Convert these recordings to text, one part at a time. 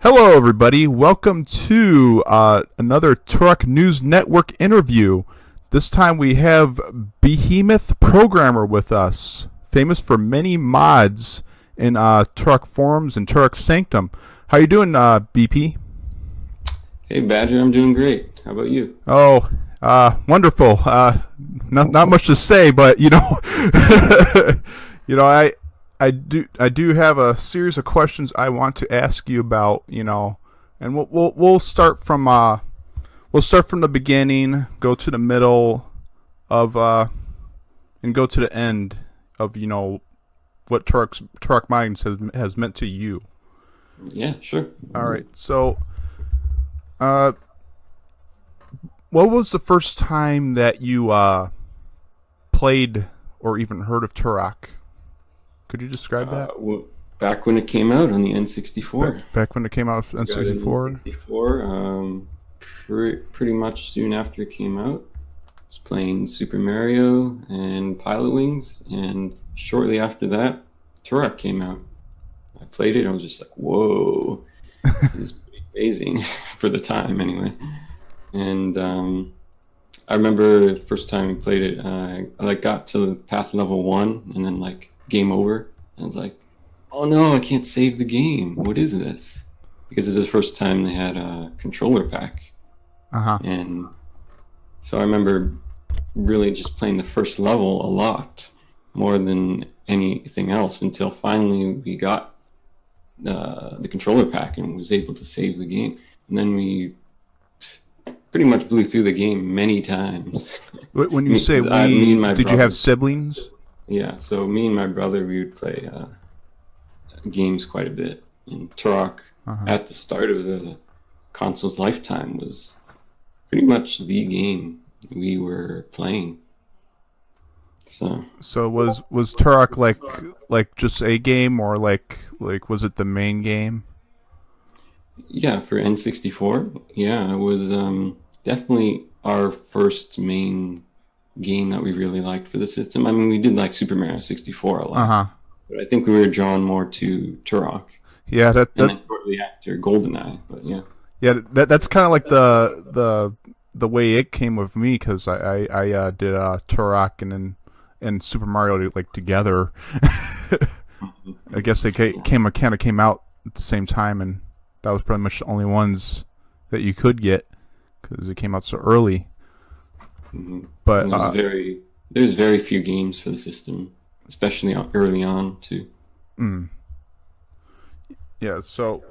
Hello, everybody. Welcome to another Turok News Network interview. This time we have Behemoth Programmer with us, famous for many mods in Turok forums and Turok Sanctum. How you doing, BP? Hey Badger, I'm doing great. How about you? Oh, wonderful. Not much to say, but I do have a series of questions I want to ask you about, and we'll start from the beginning, go to the middle of and go to the end of what Turok Mods has meant to you. Yeah, sure. All right, so what was the first time that you played or even heard of Turok? Could you describe that? Back when it came out on the N64. Back when it came out on N64? N64, pretty much soon after it came out. I was playing Super Mario and Pilot Wings, and shortly after that, Turok came out. I played it, and I was just like, whoa, this is pretty amazing for the time anyway. And I remember the first time I played it, I got to past level 1, and then game over. I was like, oh no, I can't save the game. What is this? Because it's the first time they had a controller pack. And so I remember really just playing the first level a lot, more than anything else, until finally we got the controller pack and was able to save the game. And then we pretty much blew through the game many times. When you say we, did you have siblings? Yeah, so me and my brother, we would play games quite a bit. And Turok, at the start of the console's lifetime, was pretty much the game we were playing. So was Turok like just a game, or like was it the main game? Yeah, for N64, yeah, it was definitely our first main game that we really liked for the system. I mean, we did like Super Mario 64 a lot, but I think we were drawn more to Turok. Yeah, that's shortly after GoldenEye, but yeah. Yeah, that's kind of like the way it came with me, because I did Turok and Super Mario together. I guess they kind of came out at the same time, and that was pretty much the only ones that you could get because it came out so early. But there's very few games for the system, especially early on too. Yeah, so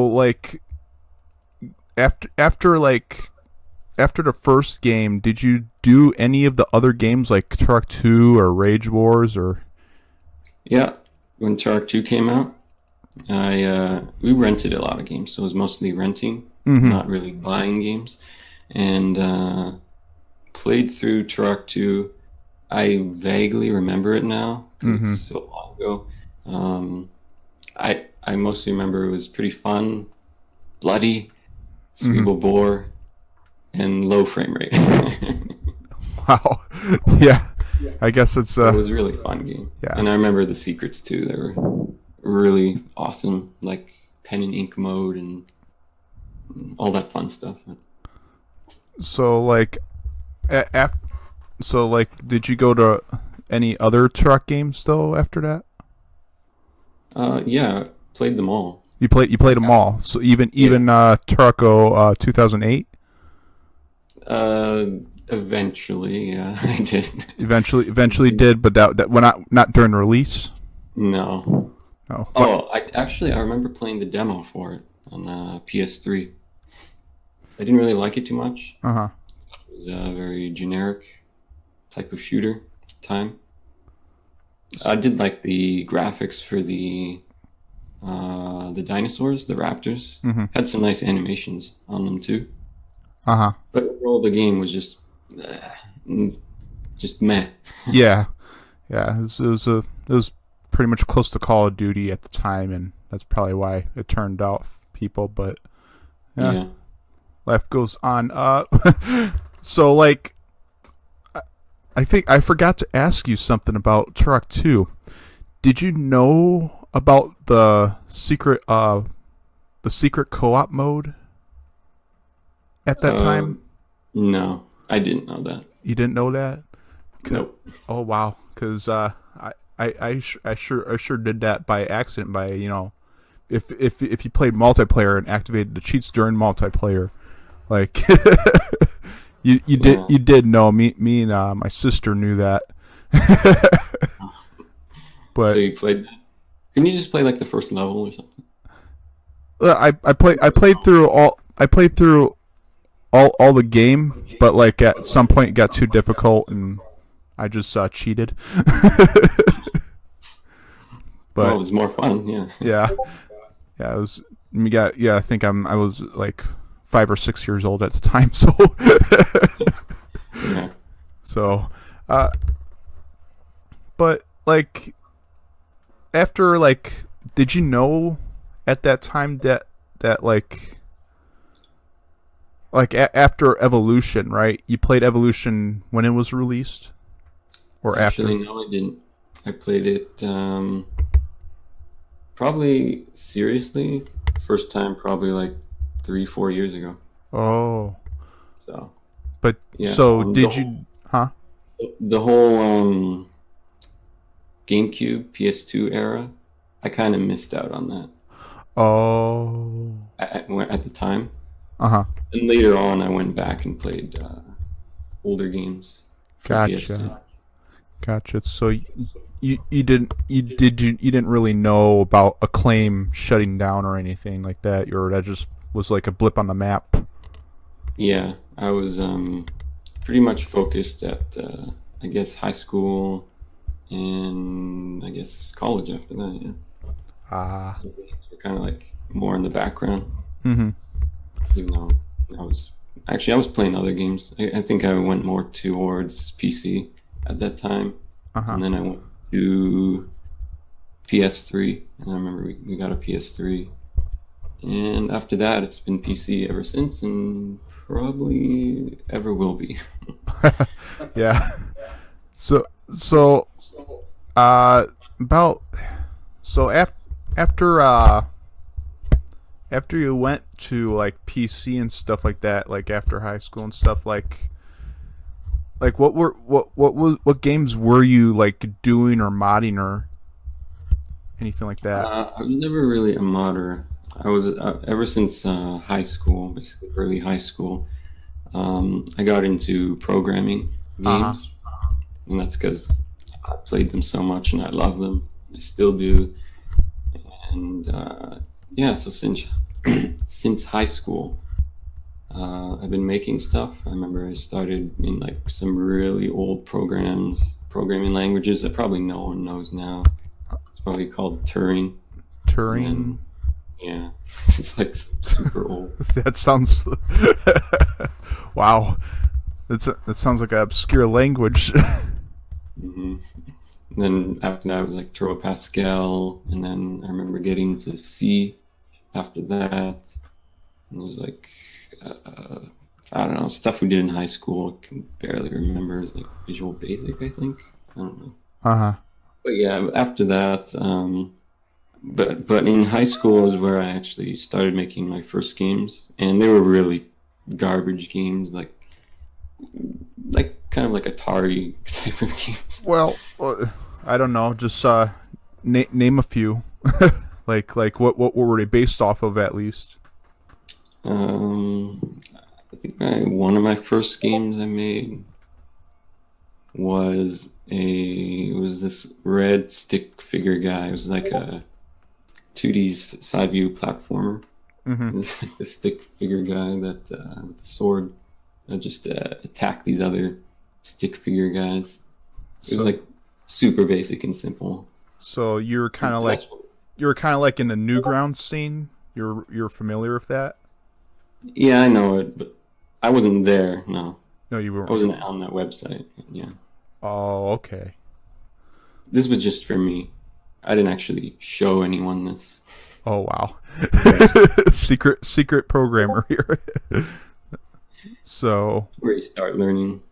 like after the first game, did you do any of the other games like Turok 2 or Rage Wars or? Yeah, when Turok 2 came out, we rented a lot of games, so it was mostly renting, not really buying games. And played through Turok 2. I vaguely remember it now because it's so long ago. I mostly remember it was pretty fun, bloody, cerebral bore, and low frame rate. Wow. Yeah. I guess it was a really fun game. Yeah. And I remember the secrets too. They were really awesome, like pen and ink mode and all that fun stuff. So did you go to any other Turok games though after that? Yeah, played them all. You played them all. So even Turok 2008. Eventually, yeah, I did. Eventually did, but that when not during release. No. No. Oh, I remember playing the demo for it on PS3. I didn't really like it too much. It was a very generic type of shooter at the time. I did like the graphics for the dinosaurs, the raptors. Had some nice animations on them too. But overall, the game was just meh. Yeah. It was pretty much close to Call of Duty at the time, and that's probably why it turned off people. But yeah. Life goes on. So I think I forgot to ask you something about Turok 2. Did you know about the secret co-op mode at that Uh, time? no, I didn't know that. You didn't know that? Nope. Oh wow, because I sure did that by accident. By if you played multiplayer and activated the cheats during multiplayer, like Yeah. you did know me and my sister knew that, So but you played. Can you just play like the first level or something? I played through all the game, but like at some point it got too difficult and I just cheated. Well, But it's more fun. Yeah. yeah, yeah, it was. I think I was like 5 or 6 years old at the time, so Yeah. so, uh, but like after like, did you know at that time that after Evolution, right? You played Evolution when it was released or Actually, after? no, I didn't. I played it probably seriously first time probably like 3, 4 years ago. Oh, So but yeah, so did you? Huh? the whole GameCube PS2 era, I kind of missed out on that Oh, at the time. uh huh. And later on, I went back and played older games for PS2. Gotcha. Gotcha. So you didn't really know about Acclaim shutting down or anything like that, or that just was like a blip on the map. Yeah, I was pretty much focused at I guess high school and I guess college after that. Yeah, Ah. so games were kind of like more in the background, Mm-hmm. even though I was playing other games. I think I went more towards PC at that time, Uh huh. and then I went to PS3, and I remember we got a PS3, and after that it's been PC ever since, and probably ever will be. Yeah. So so uh about so after after you went to like PC and stuff like that, like after high school and stuff, like what games were you like doing or modding or anything like that? I was never really a modder. I was ever since high school, basically early high school. I got into programming Uh huh. games, and that's because I played them so much and I love them. I still do. And yeah, so since since high school, I've been making stuff. I remember I started in like some really old programming languages that probably no one knows now. It's probably called Turing, and Turing. then yeah, it's like super old. That sounds. Wow. That sounds like an obscure language. hmm And then after that, it was like Turbo Pascal, and then I remember getting to C after that. And it was like, uh, I don't know, stuff we did in high school. I can barely remember. It's like Visual Basic, I think. I don't know. Uh huh. But yeah, after that, but in high school is where I actually started making my first games, and they were really garbage games, like kind of like Atari type of games. Well, I don't know. Just name a few. Like what were they based off of at least? I think one of my first games I made it was this red stick figure guy. It was like a 2D side view platformer. Mm-hmm. It was like the stick figure guy that with a sword that just attacked these other stick figure guys. It was So like super basic and simple. so That's what, you were kind of like in the Newgrounds scene. You're familiar with that? yeah, I know it, but I wasn't there. No, No, you I weren't. wasn't on that website. Yeah, Oh, okay. this was just for me. I didn't actually show anyone this. Oh wow. It was Secret programmer here. So where you start learning.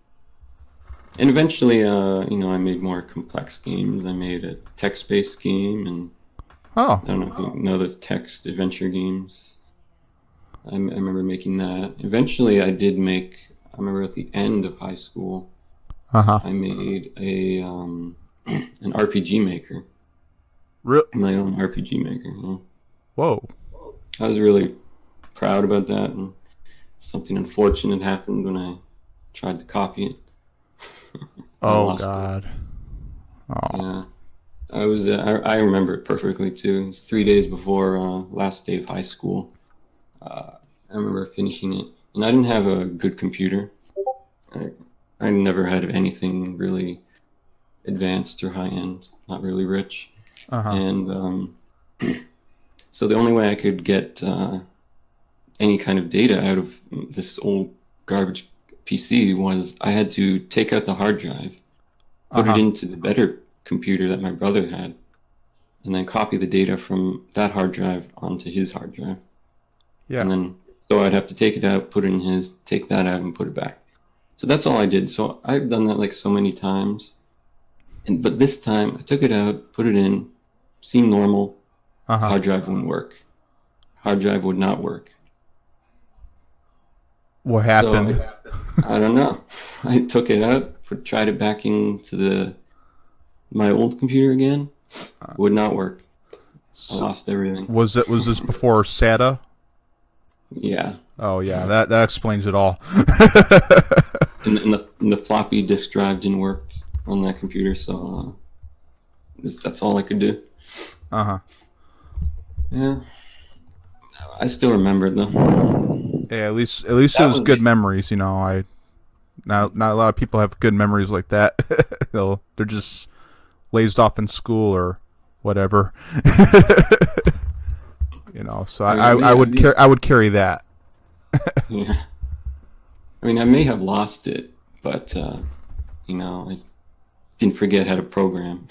And eventually, I made more complex games. I made a text-based game, and Oh. I don't know if you know those text adventure games. I remember making that. Eventually, I did make. I remember at the end of high school, Uh huh. I made a an RPG maker, Real. my own RPG maker. Whoa. I was really proud about that, and something unfortunate happened when I tried to copy it. I Oh lost it. God. Oh. Yeah, I was. I remember it perfectly too. It was 3 days before last day of high school. I remember finishing it, and I didn't have a good computer. I, I never had anything really advanced or high end, not really rich, Uh huh. and so the only way I could get any kind of data out of this old garbage PC was I had to take out the hard drive, Uh put it huh. into the better computer that my brother had, and then copy the data from that hard drive onto his hard drive. And Yeah. then, so I'd have to take it out, put it in his, take that out, and put it back. So that's all I did. So I've done that like so many times. But this time I took it out, put it in, seemed normal. Uh huh. Hard drive wouldn't work. Hard drive would not work. What So happened? I don't know. I took it out, tried it back into my old computer again. Would not work. I So, lost everything. was this before SATA? Yeah, Oh yeah, that explains it all. and the floppy disk drive didn't work on that computer, so that's all I could do. Uh huh. Yeah, I still remember it though. Yeah, at least it That was was good memories. I not a lot of people have good memories like that. They're just lazed off in school or whatever. So I mean, I would carry that. yeah. I mean, I may have lost it, but I didn't forget how to program.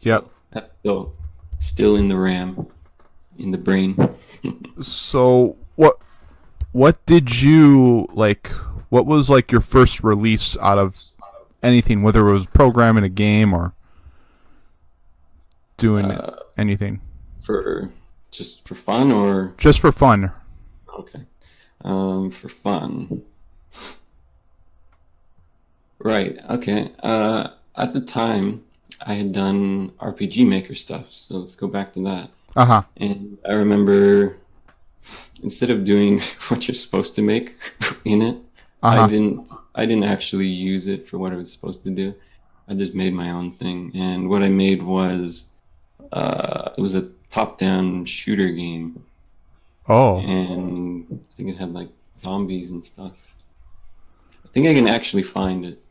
Yep. So that's still in the RAM, in the brain. So what did you like? What was like your first release out of anything, whether it was programming a game or doing uh, anything, for just for fun or just for fun? okay, for fun. Right. Okay. At the time, I had done RPG Maker stuff, so let's go back to that. Uh huh. And I remember instead of doing what you're supposed to make in it, Uh I huh. didn't I didn't actually use it for what it was supposed to do. I just made my own thing, and what I made was it was a top-down shooter game, Oh. and I think it had like zombies and stuff. I think I can actually find it.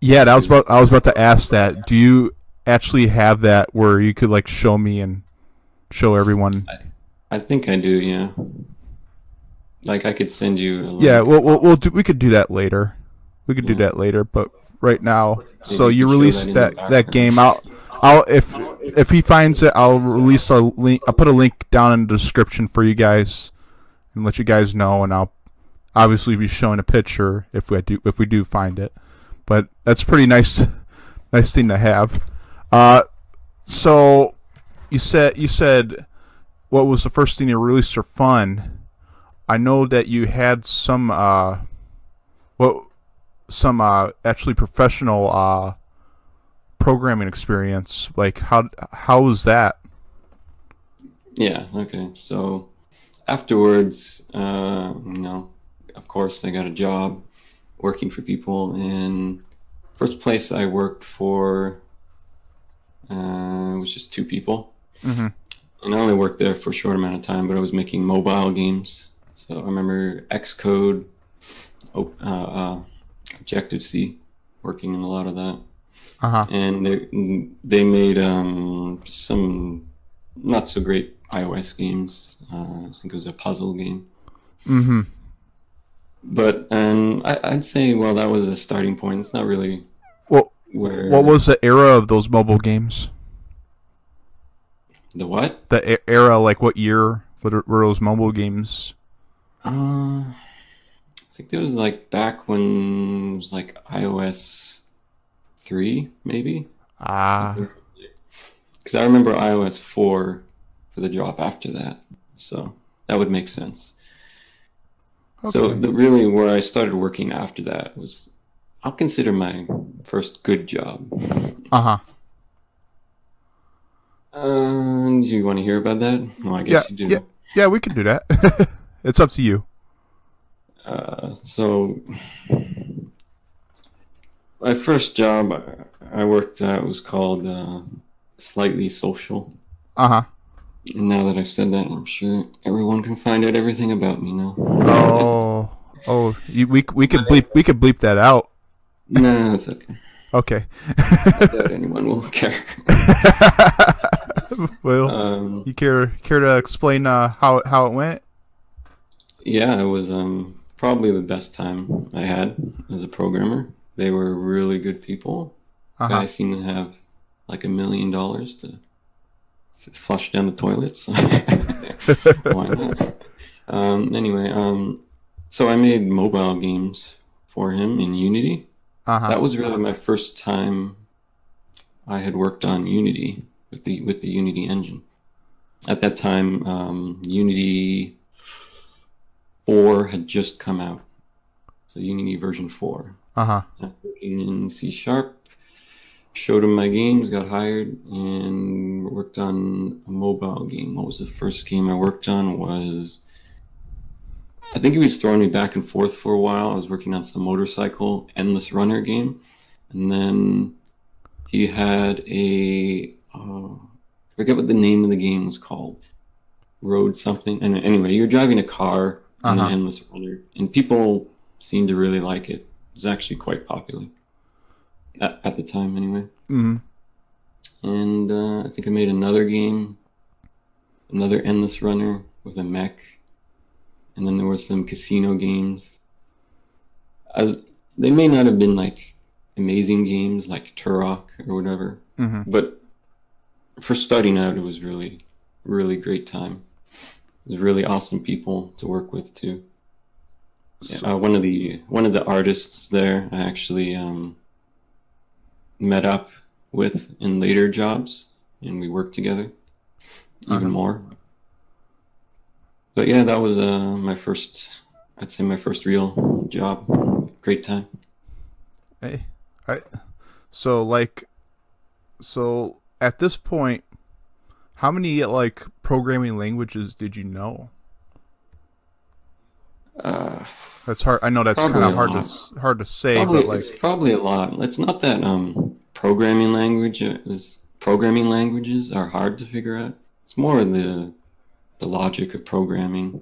Yeah, I was about to ask that. Do you actually have that where you could like show me and show everyone? I think I do, yeah. Like I could send you a Yeah, link. we could do that later. We could do Yeah, that later, but right now, maybe so you you could show that released in the that background. game. I'll if he finds it, I'll release a link. I'll put a link down in the description for you guys and let you guys know, and I'll obviously be showing a picture if we do find it. But that's pretty nice, nice thing to have. Uh, so you said what was the first thing you released for fun? I know that you had what some actually professional programming experience. Like how was that? Yeah, okay. So afterwards, of course, I got a job working for people. And first place I worked for was just two people, Mm-hmm. and I only worked there for a short amount of time. But I was making mobile games. So I remember Xcode, Objective C, working in a lot of that. Uh huh. And they made some not so great iOS games. I think it was a puzzle game. Mm-hmm. But I'd say, well, that was a starting point. It's not really Well, what where was the era of those mobile games? the what? The era, like what year were those mobile games? I think it was like back when it was like iOS 3, maybe Ah. something. Because I remember iOS 4 for for the job after that. So that would make sense. So Okay. really where I started working after that was, I'll consider my first good job. Uh huh. Do you want to hear about that? Well, I Yeah. guess you Yeah. do. Yeah. We could do that. It's up to you. So my first job I worked at was called Slightly Social. Uh huh. And now that I've said that, I'm sure everyone can find out everything about me now. Oh. Oh. We could bleep that out. No, it's okay. Okay. I doubt anyone will care. Well, um, you care to explain how it went? yeah, it was probably the best time I had as a programmer. They were really good people. Uh huh. Guys seemed to have like $1 million to flush down the toilets. Why not? Anyway, so I made mobile games for him in Unity. Uh huh. That was really my first time I had worked on Unity with the Unity engine. At that time, Unity 4 had just come out, so Unity version 4. Uh huh. I was working in C Sharp, showed him my games, got hired, and worked on a mobile game. What was the first game I worked on? I think he was throwing me back and forth for a while. I was working on some motorcycle endless runner game, and then he had I forget what the name of the game was called. Road something. And anyway, you're driving a car Uh in an huh. endless runner, and people seemed to really like it. It was actually quite popular at the time, anyway. Mm. And I think I made another game, another endless runner with a mech, and then there were some casino games. As they may not have been like amazing games like Turok or whatever, Mm-hmm. but for starting out, it was really, really great time. It was really awesome people to work with too. So, One of the artists there, I actually met up with in later jobs, and we worked together even uh-huh. more. But yeah, that was I'd say my first real job. Great time. Hey, I so like so at this point, how many like programming languages did you know? Uh, That's hard. I know that's kind Probably of a lot. hard to say, Probably but it's like probably a lot. It's not that programming languages are hard to figure out. It's more the logic of programming.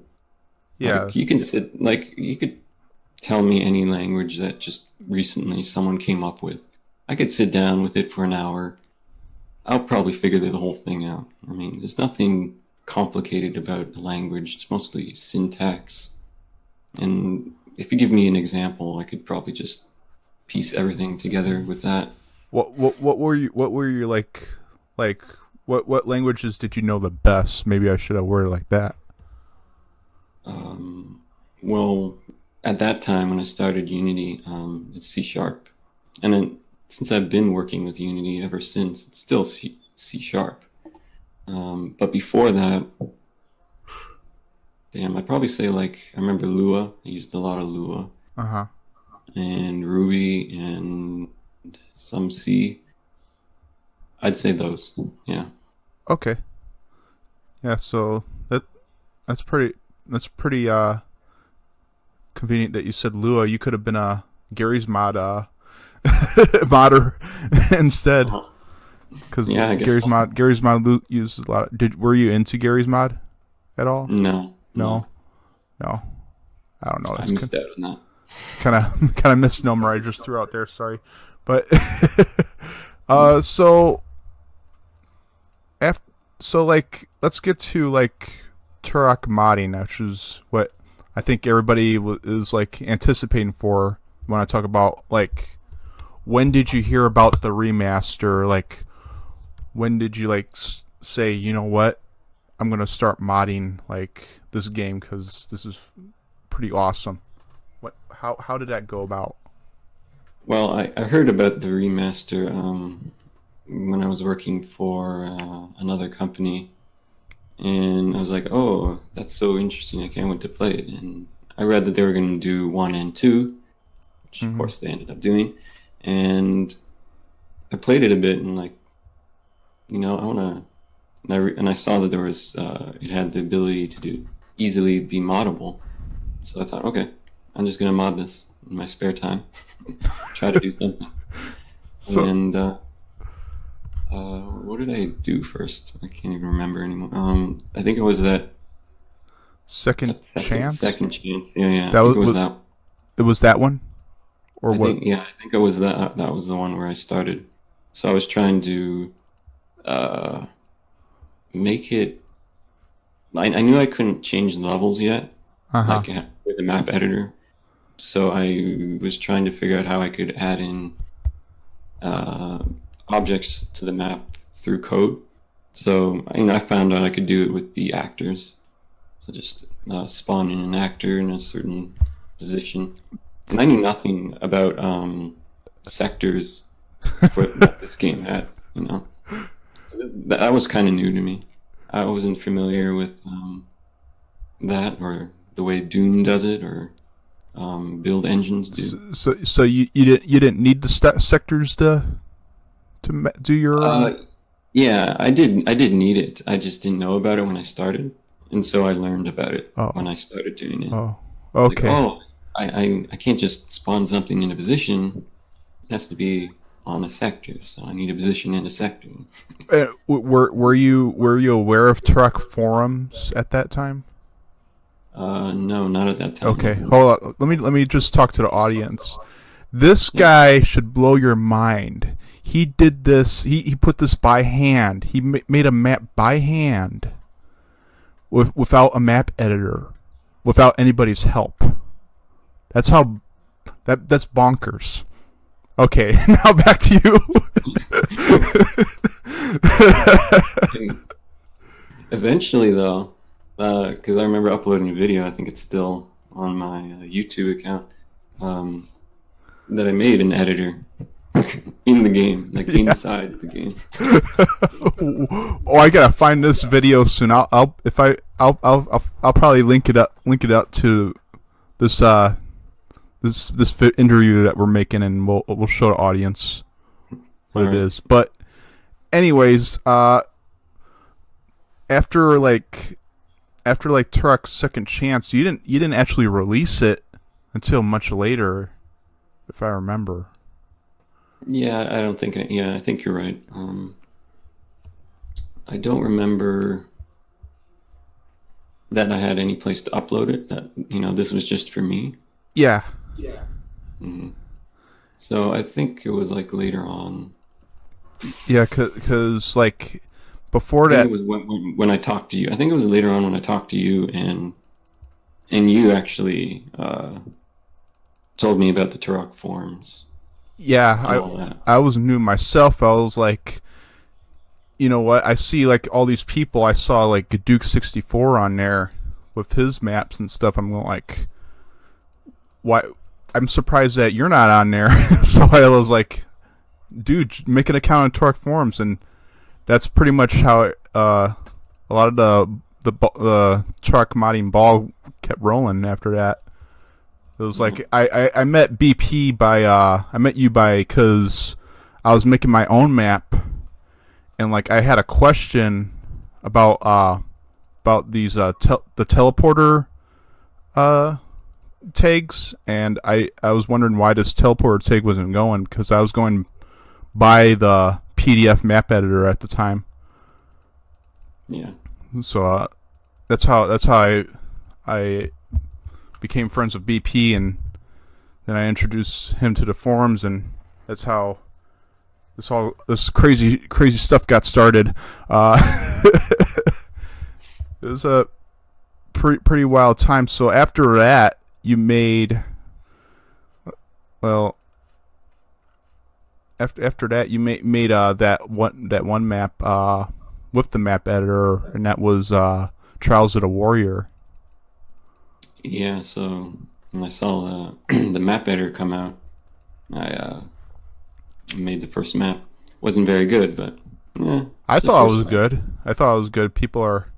yeah, Like you could tell me any language that just recently someone came up with. I could sit down with it for an hour. I'll probably figure the whole thing out. I mean, there's nothing complicated about a language. It's mostly syntax. And if you give me an example, I could probably just piece everything together with that. what were you like what languages did you know the best? Maybe I should have worded it like that. Um, well, at that time when I started Unity, it's C Sharp, and then since I've been working with Unity ever since, it's still C Sharp. But before that, damn, I'd probably say like I remember Lua. I used a lot of Lua Uh huh. and Ruby and some C. I'd say those. Yeah. Okay. Yeah. So that's pretty that's pretty convenient that you said Lua. You could have been a Gary's modder instead, Uh-huh. because Yeah, I guess so. Gary's mod uses a lot. Were you into Gary's mod at all? No, no, No, no. I don't know. I That's missed out on that. kind of misnomer I just threw out there. Sorry, but so after like let's get to like Turok modding, which is what I think everybody is like anticipating for when I talk about like when did you hear about the remaster? Like when did you like say, you know what, I'm gonna start modding like this game because this is pretty awesome. What how did that go about? Well, I heard about the remaster when I was working for another company and I was like, oh, that's so interesting. I can't wait to play it. And I read that they were going to do 1 and 2, which of Hmm. course they ended up doing. And I played it a bit, and like, I want to. And I saw that there was it had the ability to do easily be moddable. So I thought, okay, I'm just gonna mod this in my spare time, try to do something. So And what did I do first? I can't even remember anymore. I think it was second that second chance. second chance. Yeah, yeah. I That think was, it was that. it was that one, or I what? think yeah. I think it was that. That was the one where I started. So I was trying to uh, make it. I knew I couldn't change the levels yet, Uh huh. like with the map editor. So I was trying to figure out how I could add in uh, objects to the map through code. So I found out I could do it with the actors. So just spawn in an actor in a certain position. And I knew nothing about sectors that this game had. That was kind of new to me. I wasn't familiar with that or the way Doom does it or build engines do. So you didn't need the sectors to do your. Yeah, I did need it. I just didn't know about it when I started, and so I learned about it when Oh, I started doing it. oh, Like, okay. oh, I can't just spawn something in a position. It has to be on a sector, so I need a position in a sector. Were you aware of Turok forums at that time? No, not at that Okay, time. hold on. Let me just talk to the audience. This Yeah. guy should blow your mind. He did this. He put this by hand. He made a map by hand without a map editor, without anybody's help. That's how that's bonkers. Okay, now back to you. Eventually, though, because I remember uploading a video, I think it's still on my YouTube account, um, that I made an editor in the game, like Yeah. inside the game. Oh, I gotta find this video soon. I'll if I I'll probably link it up to this this interview that we're making, and we'll show the audience what All it right. is. But anyways, after like Turok's second chance, you didn't actually release it until much later, if I remember. Yeah, I don't think. Yeah, I think you're right. I don't remember that I had any place to upload it. That this was just for me. Yeah, hmm So I think it was like later on. yeah, cause like before I think it that, was when I talked to you. I think it was later on when I talked to you and you actually told me about the Turok forums yeah, and all that. I was new myself. I was like, you know what? I see like all these people. I saw like Duke 64 on there with his maps and stuff. I'm going like, why? I'm surprised that you're not on there. So I was like, dude, make an account on Torque forums, and that's pretty much how a lot of the Torque modding ball kept rolling after that. It was Yeah. like I met BP by I met you by because I was making my own map, and like I had a question about these the teleporter uh tags, and I was wondering why this teleporter tag wasn't going, because I was going by the PDF map editor at the time. Yeah. So that's how I became friends with BP, and then I introduced him to the forums, and that's how this crazy stuff got started. It was a pretty wild time. So after that, you made well. After that, you made that one map with the map editor, and that was Trials of the Warrior. Yeah. So when I saw the the map editor come out, I made the first map. Wasn't very good, but yeah, I it's the thought it first was one. good. I thought it was good. People are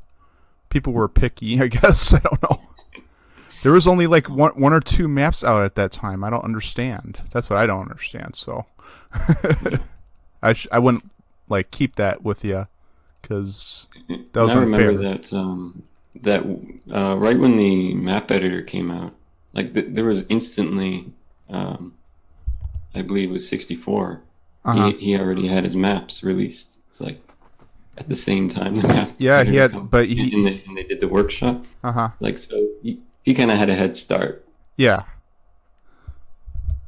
people were picky, I guess. I don't know. There was only like one or two maps out at that time. I don't understand. That's what I don't understand. So I wouldn't like keep that with you because that was I remember unfair. that right when the map editor came out, like there was instantly, um, I believe it was 64. Uh huh. He already had his maps released. It's like at the same time the map Yeah, he editor had, come but and they did the workshop. uh huh. It's like so he kind of had a head start Yeah.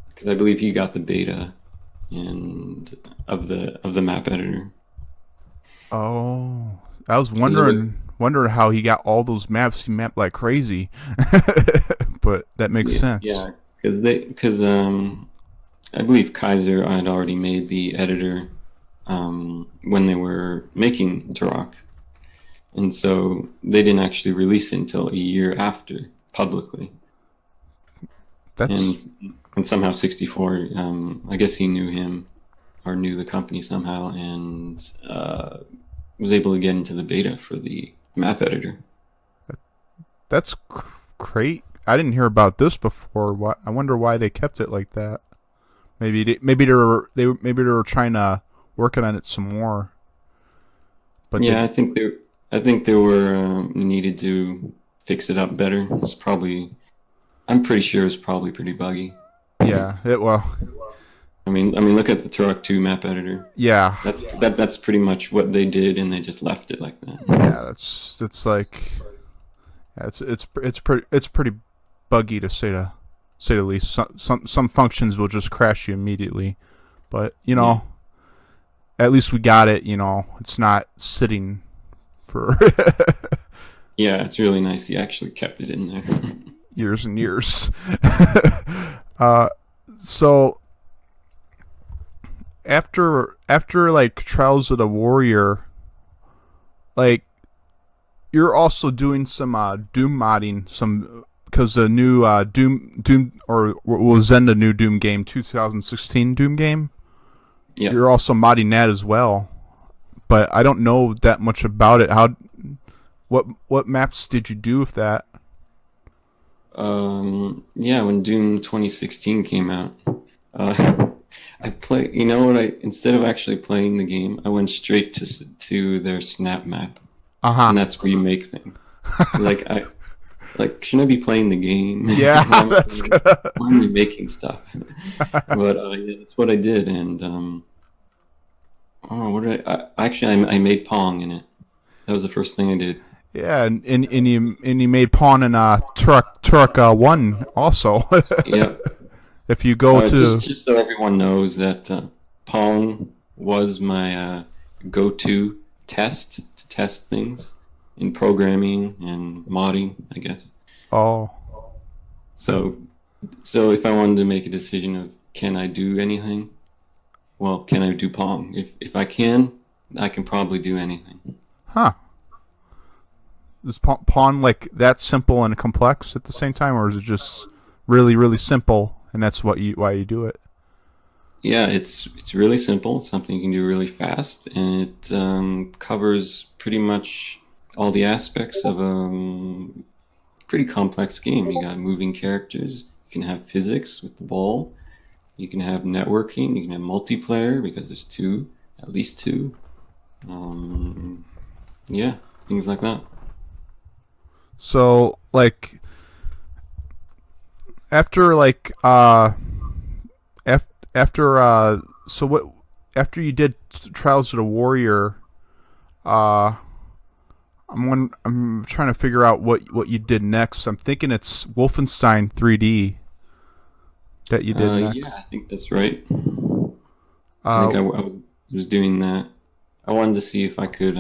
because I believe he got the beta and of the map editor. Oh, I was Because it was wondering how he got all those maps. He mapped like crazy, but that makes sense. yeah, because I believe Kaiser had already made the editor when they were making Turok, and so they didn't actually release it until a year after publicly. That's And somehow 64, I guess he knew him or knew the company somehow, and was able to get into the beta for the map editor. that's great. I didn't hear about this before. Why, I wonder why they kept it like that. Maybe they were trying to working on it some more, but they Yeah, I think they were needed to fix it up better. It's probably I'm pretty sure it's probably pretty buggy. yeah it well Look at the Turok 2 map editor. yeah That's pretty much what they did, and they just left it like that. yeah it's like yeah, it's pretty buggy to say the least. Some functions will just crash you immediately, but Yeah, at least we got it. It's not sitting for yeah, it's really nice. He actually kept it in there. years and years. uh, so after like Trials of the Warrior, like you're also doing some Doom modding, some because the new Doom or was then the new Doom game, 2016 Doom game. Yeah. You're also modding that as well, but I don't know that much about it. What maps did you do with that? Yeah, when Doom 2016 came out, uh, you know what, instead of actually playing the game, I went straight to their snap map, Uh huh. and that's where you make things. Like, shouldn't I be playing the game? Yeah, that's good. Why am I making stuff? But, yeah, that's what I did, and, oh, what did I made Pong in it. That was the first thing I did. Yeah, and you made pawn in truck one also. Yeah. If you go to Just so everyone knows that Pong was my go-to to test things in programming and modding, I guess. oh So, so if I wanted to make a decision of can I do anything, well, can I do Pong? If I can, I can probably do anything. huh is pawn like that simple and complex at the same time, or is it just really simple and that's why you do it? Yeah, it's really simple. It's something you can do really fast, and it covers pretty much all the aspects of a pretty complex game. You got moving characters. You can have physics with the ball. You can have networking. You can have multiplayer because there's at least two. Um, yeah, things like that. So like after after so what after you did Trials of the Warrior, uh I'm trying to figure out what you did next. I'm thinking it's Wolfenstein 3D that you did Yeah, next. I think that's right. I Uh think was doing that. I wanted to see if I could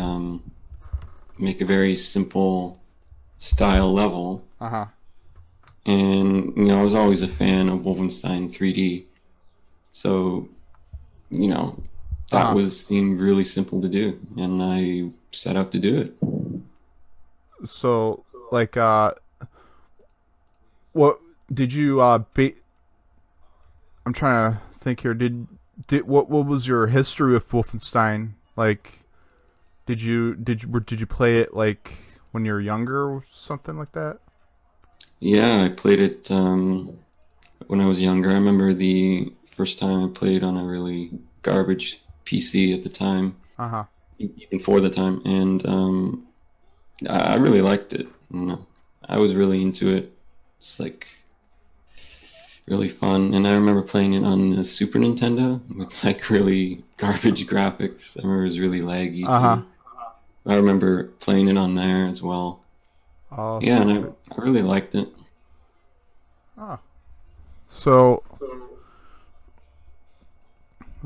make a very simple style level, huh. and I was always a fan of Wolfenstein 3D, so you know Uh that huh. was seemed really simple to do, and I set out to do it. So like what did you I'm trying to think here. Did what was your history with Wolfenstein? Like did you play it like when you were younger or something like that? Yeah, I played it when I was younger. I remember the first time I played on a really garbage PC at the time, Uh huh. even for the time, and I really liked it. You know, I was really into it. It's like really fun, and I remember playing it on the Super Nintendo with like really garbage graphics. I remember it was really laggy Uh huh. too. I remember playing it on there as well. Oh, Yeah, so and I really liked it. ah. So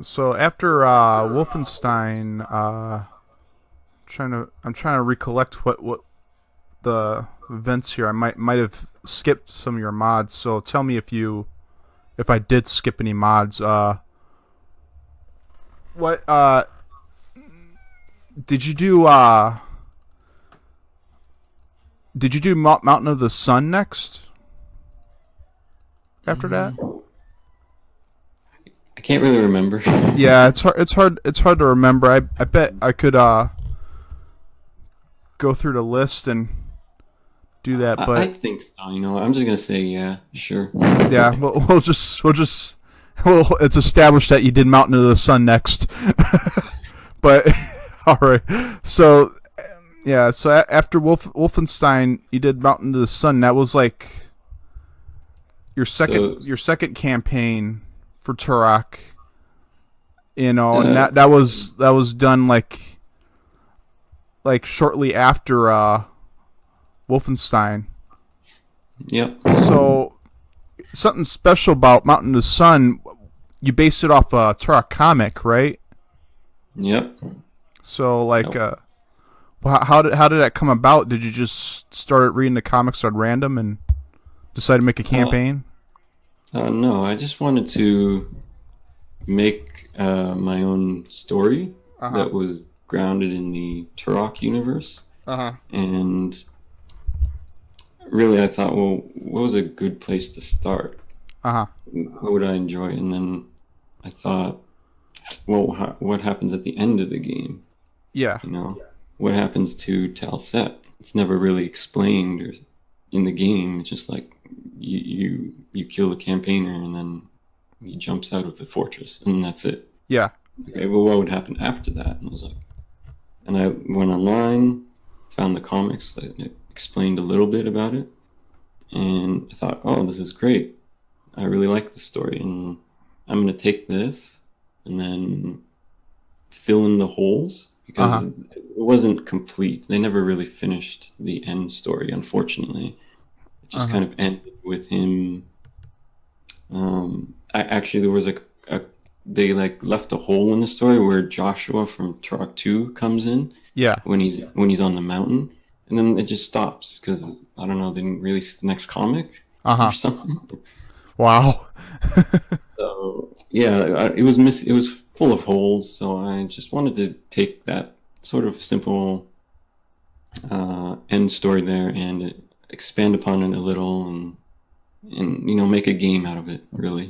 so after Wolfenstein, I'm trying to recollect what the events here. I might have skipped some of your mods. So tell me if I did skip any mods. What did you do? Did you do Mountain of the Sun next? After that? Mm, I can't really remember. Yeah, it's hard. It's hard. It's hard to remember. I bet I could go through the list and do that. I But think so. You know, I'm just gonna say yeah, sure. yeah, we'll just well, it's established that you did Mountain of the Sun next. But all right. So yeah. So after Wolfenstein, you did Mountain of the Sun. That was like So, your second campaign for Turok. You know, and uh, that was done like shortly after Wolfenstein. yep, So something special about Mountain of the Sun. You based it off a Turok comic, right? yep. So like, Yep. how did that come about? Did you just start reading the comics at random and decide to make a Uh, campaign? no, I just wanted to make my own story Uh huh. that was grounded in the Turok universe, Uh huh. and really, I thought, well, what was a good place to start? Uh huh. What would I enjoy? And then I thought, well, what happens at the end of the game? Yeah. You know, what happens to Talset? It's never really explained or in the game. It's just like you kill the campaigner and then he jumps out of the fortress and that's it. Yeah. Okay, well, what would happen after that? And I was like, and I went online, found the comics that explained a little bit about it, and I thought, oh, this is great. I really like this story, and I'm gonna take this and then fill in the holes Uh because huh. it wasn't complete. They never really finished the end story, unfortunately. It Uh just huh. kind of ended with him. Actually there was a they like left a hole in the story where Joshua from Turok 2 comes in Yeah. when he's on the mountain, and then it just stops because I don't know they didn't release the next comic Uh or huh. something. Wow. So yeah, it was full of holes. So I just wanted to take that sort of simple end story there and expand upon it a little and you know make a game out of it really.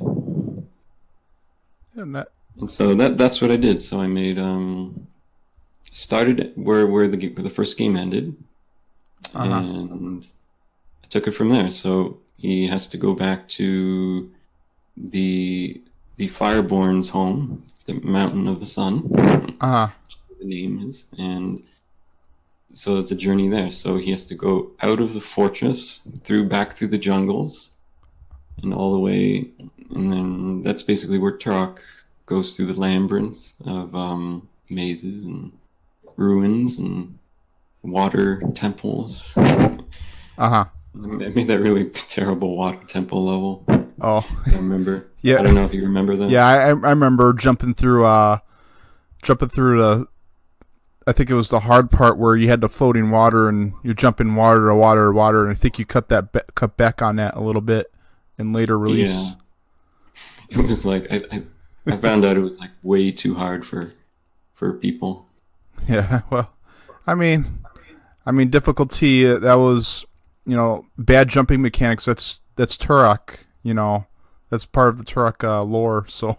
Yeah, And so that's what I did. So I made started where the first game ended, uh huh. and I took it from there. So he has to go back to the the Fireborn's home, the Mountain of the Sun, Uh huh. the name is, and so it's a journey there. So he has to go out of the fortress, back through the jungles, and all the way, and then that's basically where Turok goes through the labyrinth of mazes and ruins and water temples. I Uh huh. made that really terrible water temple level. Oh. I remember. I Yeah. don't know if you remember that. Yeah. I remember jumping through the. I think it was the hard part where you had the floating water and you jump in water to water to water, and I think you cut back on that a little bit in later Yeah, release. it was like I found out it was like way too hard for people. Yeah. Well, I mean, difficulty. That was, bad jumping mechanics. That's Turok. That's part of the Turok lore. So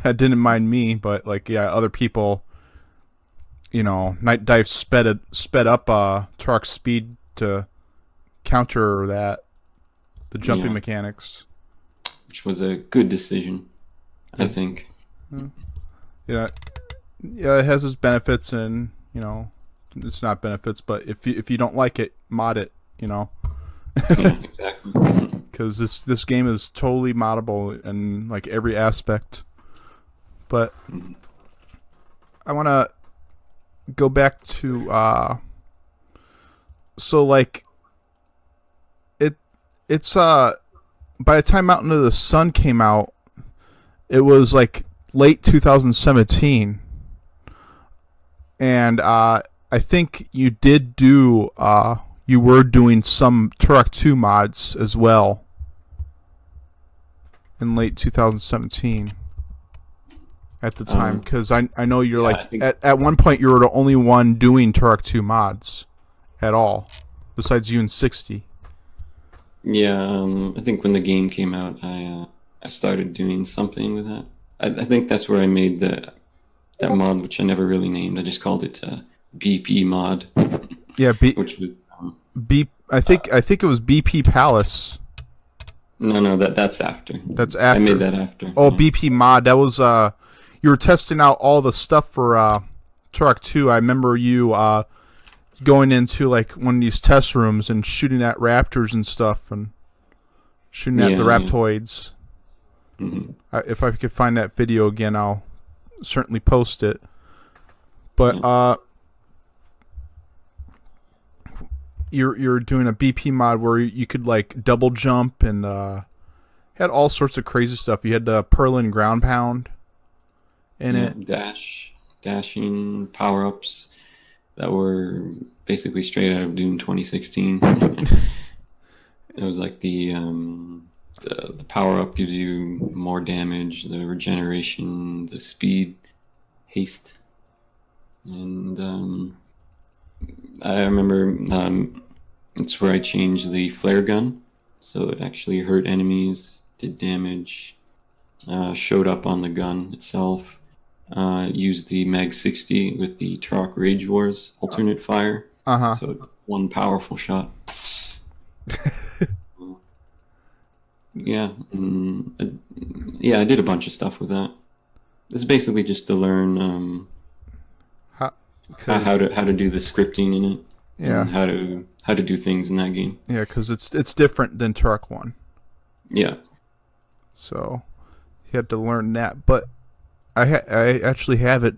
that didn't mind me, but like, yeah, other people Night Dive sped up Turok's speed to counter the jumping Yeah, mechanics. which was a good decision, I think. Yeah, yeah, it has its benefits, and it's not benefits, but if you don't like it, mod it. Yeah, exactly. Because this game is totally moddable in like every aspect. But I want to go back to so like it's by the time Mountain of the Sun came out, it was like late 2017, and I think you were doing some Turok 2 mods as well in late 2017 at the time, because I know you're Yeah, I like think at one point you were the only one doing Turok 2 mods at all besides you and 60. yeah, I think when the game came out, I started doing something with that. I think that's where I made that mod, which I never really named. I just called it BP mod, Yeah, which was I think it was BP Palace. no, that's after. That's I made after. that after. Oh, Yeah. BP mod. That was you were testing out all the stuff for Turok 2. I remember you going into like one of these test rooms and shooting at raptors and stuff, and shooting at the Yeah. raptoids. Mhm. If I could find that video again, I'll certainly post it. But Yeah. you're doing a BP mod where you could like double jump and had all sorts of crazy stuff. You had the Perlin ground pound in Yeah, it. dashing power ups that were basically straight out of Doom 2016. It was like the power up gives you more damage, the regeneration, the speed, haste, and I remember it's where I changed the flare gun, so it actually hurt enemies, did damage, showed up on the gun itself. Used the Mag 60 with the Turok Rage Wars alternate fire, Uh-huh. so one powerful shot. Yeah, yeah, I did a bunch of stuff with that. It's basically just to learn How, how to do the scripting in it, yeah. and how to do things in that game. Yeah, because it's different than Turok 1. Yeah, So you had to learn that. But I actually have it,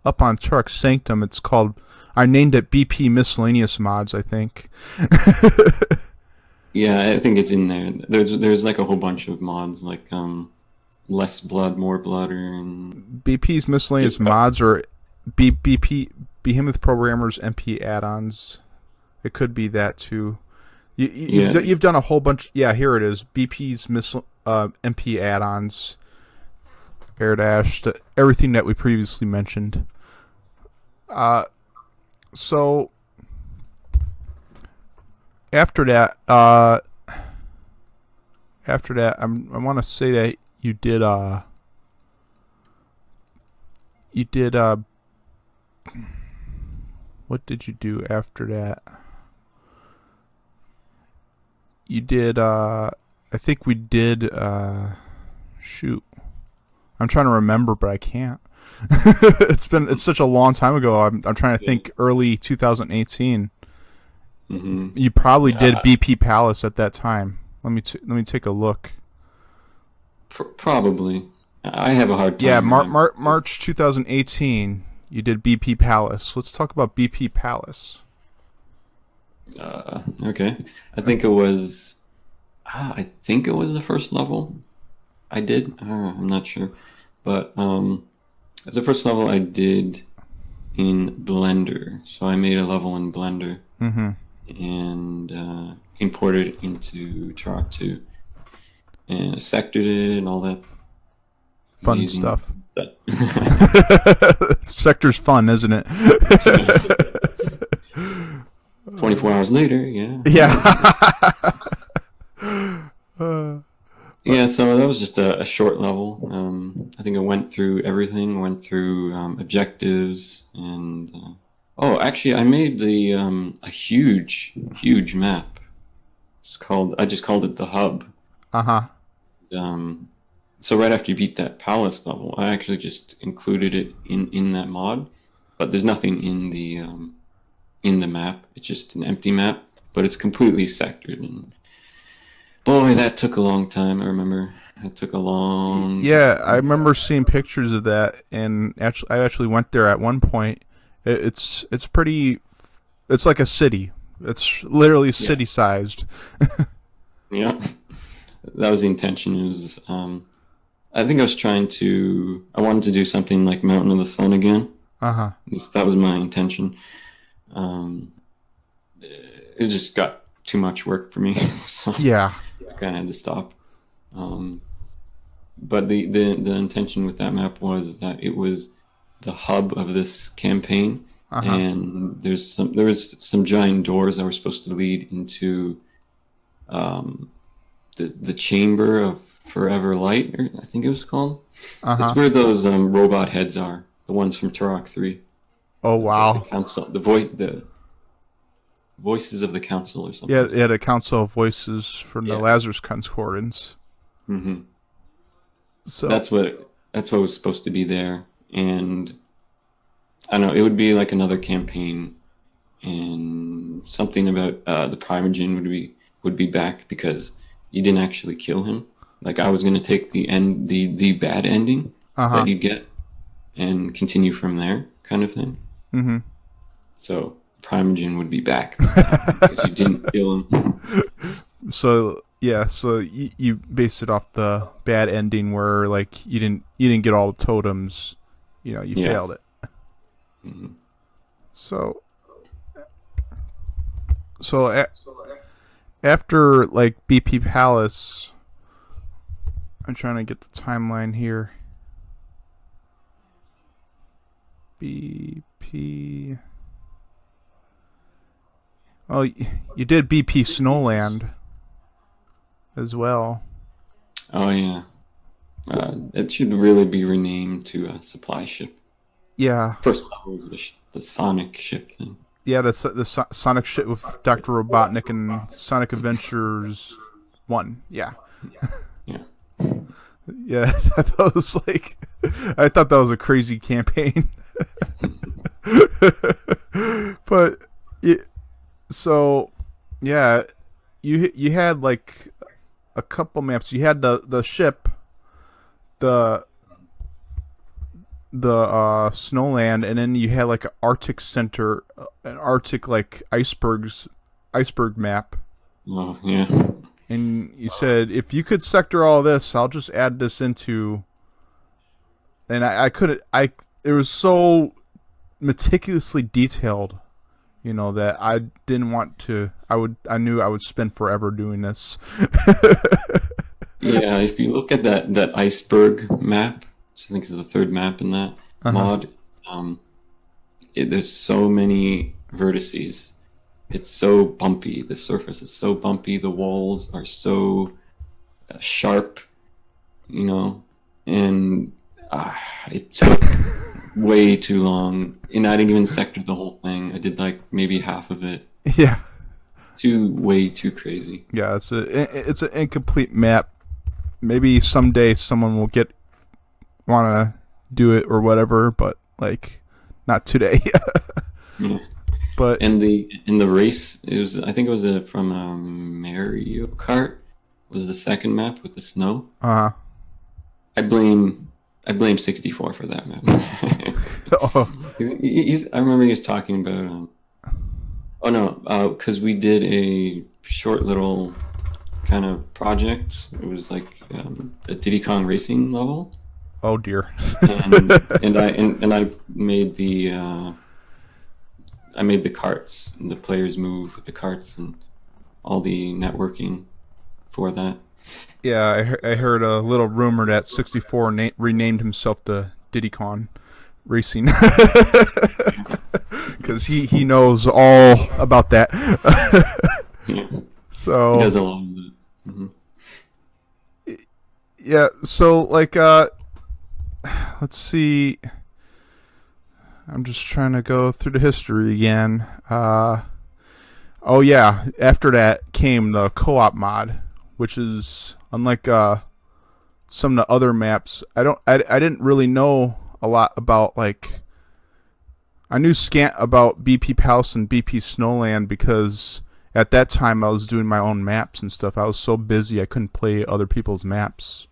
up on Turok Sanctum. It's called, I named it BP Miscellaneous Mods, I think. yeah, I think it's in there. There's like a whole bunch of mods like less blood, more blood, and BP's Miscellaneous Mods or BP Behemoth Programmers MP add-ons. It could be that too. You've done a whole bunch. Yeah, here it is. BP's MP add-ons, air dash, everything that we previously mentioned. So after that, I want to say that you did what did you do after that? You did I think we did shoot. I'm trying to remember, but I can't. It's such a long time ago. I'm trying to think. Early 2018. mm-hmm. You probably did BP Palace at that time. Let me take a look. Probably. I have a hard time. Yeah, March 2018. You did BP Palace. Let's talk about BP Palace. Okay. I think it was the first level I did. I'm not sure, but it's the first level I did in Blender. So I made a level in Blender and imported it into Turok 2 and sectored it and all that Fun amazing stuff. Sector's fun, isn't it? 24 hours later, yeah. Yeah. Yeah, so that was just a short level. I think I went through everything. Went through objectives and. Oh, actually, I made the a huge map. I just called it the hub. Uh-huh. Um, so right after you beat that palace level, I actually just included it in that mod, but there's nothing in the map. It's just an empty map, but it's completely sectored. And boy, that took a long time. I remember it took a long Yeah, I time. remember seeing pictures of that, and I actually went there at one point. It's pretty. It's like a city. It's literally Yeah, city sized. yeah. That was the intention. It was I think I was trying to. I wanted to do something like Mountain of the Sun again. Uh huh. At least that was my intention. Um, it just got too much work for me, so Yeah. I kind of had to stop. Um, but the intention with that map was that it was the hub of this campaign, Uh huh. and there was some giant doors that were supposed to lead into um, the chamber of forever light, or I think it was called. Uh It's huh. where those robot heads are, the ones from Turok 3. Oh The wow. council, the voices of the council or Yeah, something. it had a council of voices from the Yeah. Lazarus Concordance. hmm So That's what was supposed to be there, and I don't know. It would be like another campaign, and something about the Primogen would be back because you didn't actually kill him. Like I was gonna take the bad ending uh that huh. you get and continue from there, kind of thing. Mm-hmm. So Primogen would be back this time because you didn't kill him. So yeah, so you based it off the bad ending where like you didn't get all the totems, you Yeah. failed it. hmm So so after like BP Palace, I'm trying to get the timeline here. BP. Oh, you did BP Snowland as well. Oh yeah. It should really be renamed to a supply ship. Yeah, First level was the Sonic ship thing. yeah. The Sonic shit with Dr. Robotnik and Sonic Adventures 1. Yeah, Yeah. yeah. That was like, I thought that was a crazy campaign. But it, so yeah, you had like a couple maps. You had the ship, the Snowland, and then you had like an Arctic center, an Arctic like iceberg map. Oh yeah. And you said if you could sector all this, I'll just add this into. And I couldn't. It was so meticulously detailed, that I didn't want to. I knew I would spend forever doing this. Yeah, if you look at that iceberg map, which I think is the third map in that Uh huh. mod, there's so many vertices. It's so bumpy. The surface is so bumpy. The walls are so sharp, you know, and it took way too long. And I didn't even sector the whole thing. I did like maybe half of it. Yeah. Way too crazy. Yeah. It's an incomplete map. Maybe someday someone will want to do it or whatever, but like not today. Yeah. But And the race, I think it was from Mario Kart was the second map with the snow. uh I blame 64 for that map. oh, I remember he was talking about oh no, because we did a short little kind of project. It was like a Diddy Kong racing level, oh dear. and I made the carts and the players move with the carts and all the networking for that. Yeah, I heard a little rumor that 64 renamed himself to Diddy Kong Racing because he knows all about that. Yeah, he So does a lot of it. yeah, yeah. So like, let's see. I'm just trying to go through the history again. Oh yeah. After that came the co-op mod, which is unlike some of the other maps. I didn't really know a lot about like. I knew scant about BP Palace and BP Snowland because at that time I was doing my own maps and stuff. I was so busy I couldn't play other people's maps.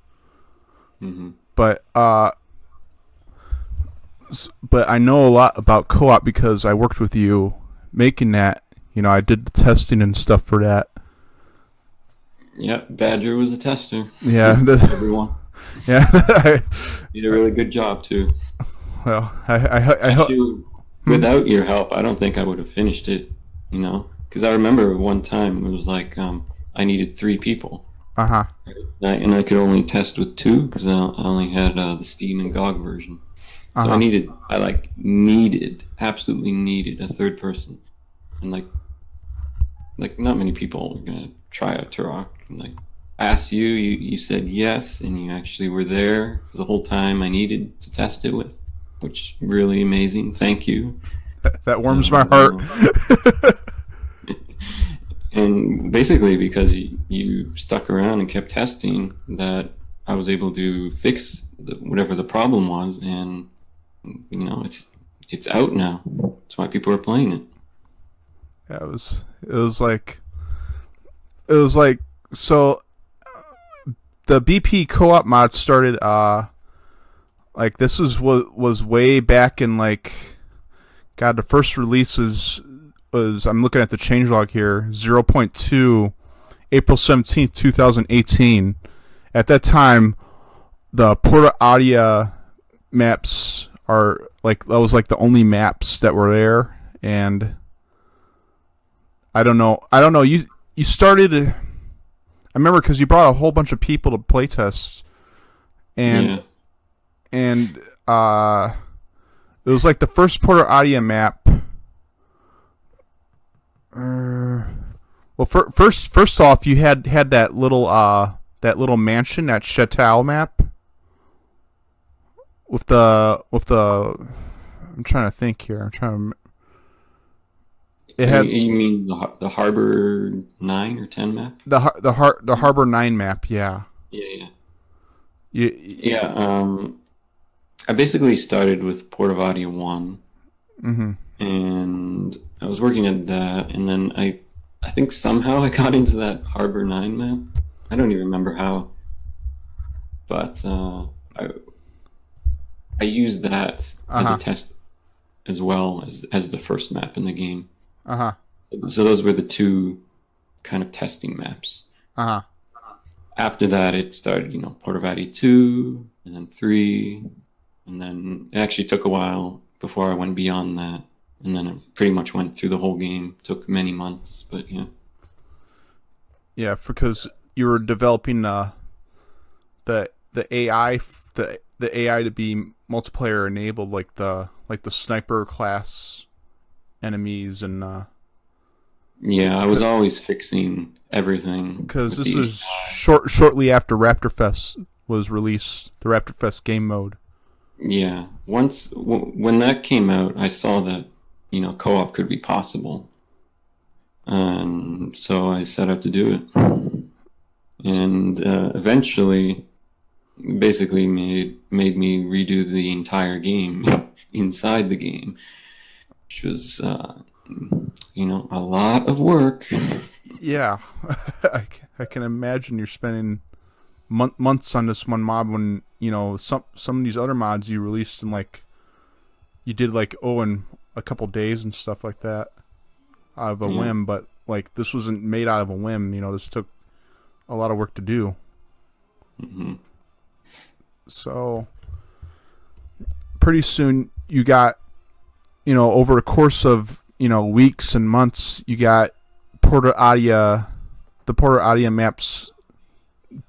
Hmm. But I know a lot about co-op because I worked with you making that. You know, I did the testing and stuff for that. Yeah, Badger was a tester. Yeah, Everyone yeah. did a really good job too. Well, I hope. Actually, without your help, I don't think I would have finished it. Because I remember one time it was like I needed 3 people. Uh huh. And I could only test with 2 because I only had the Steam and GOG version. Uh So huh. absolutely needed a third person. And like not many people are gonna try out Turok. And like I asked you said yes, and you actually were there for the whole time I needed to test it with, which really amazing. Thank you. That warms my heart. And basically, because you stuck around and kept testing, that I was able to fix whatever the problem was, and it's out now. That's why people are playing it. Yeah, it was like so the BP co-op mod started like this was way back in like God, the first release was I'm looking at the changelog here 0.2 April 17th 2018. At that time the Porta Audia maps are like that was like the only maps that were there. And I don't know. You started. I remember because you brought a whole bunch of people to playtest, and Yeah. and it was like the first Porter Audio map. Well, first off, you had that little mansion, that chateau map with the. I'm trying to think here. I'm trying to. It You had you mean the Harbor 9 or 10 map? the Harbor 9 map. Yeah. Yeah, yeah. You, Yeah, I basically started with Portavadia 1, mm-hmm. and I was working at that, and then I think somehow I got into that Harbor 9 map. I don't even remember how, but I used that Uh as a huh. test as well as the first map in the game. Uh huh. So those were the 2 kind of testing maps. Uh huh. After that, it started, Portavati 2, and then 3, and then it actually took a while before I went beyond that. And then it pretty much went through the whole game. Took many months, but yeah. Yeah, because you were developing the AI the AI to be multiplayer enabled, like the sniper class enemies and Yeah, I was always fixing everything because with this the. was shortly after Raptorfest was released, the Raptorfest game mode. Yeah, when that came out, I saw that co-op could be possible, and so I set out to do it. And eventually, basically made me redo the entire game inside the game, which was a lot of work. Yeah, I can imagine you're spending months on this one mod when some of these other mods you released in like you did like in a couple days and stuff like that out of a Yeah. whim, but like this wasn't made out of a whim. This took a lot of work to do. Hmm. So pretty soon you got over a course of weeks and months you got the Porter Adia maps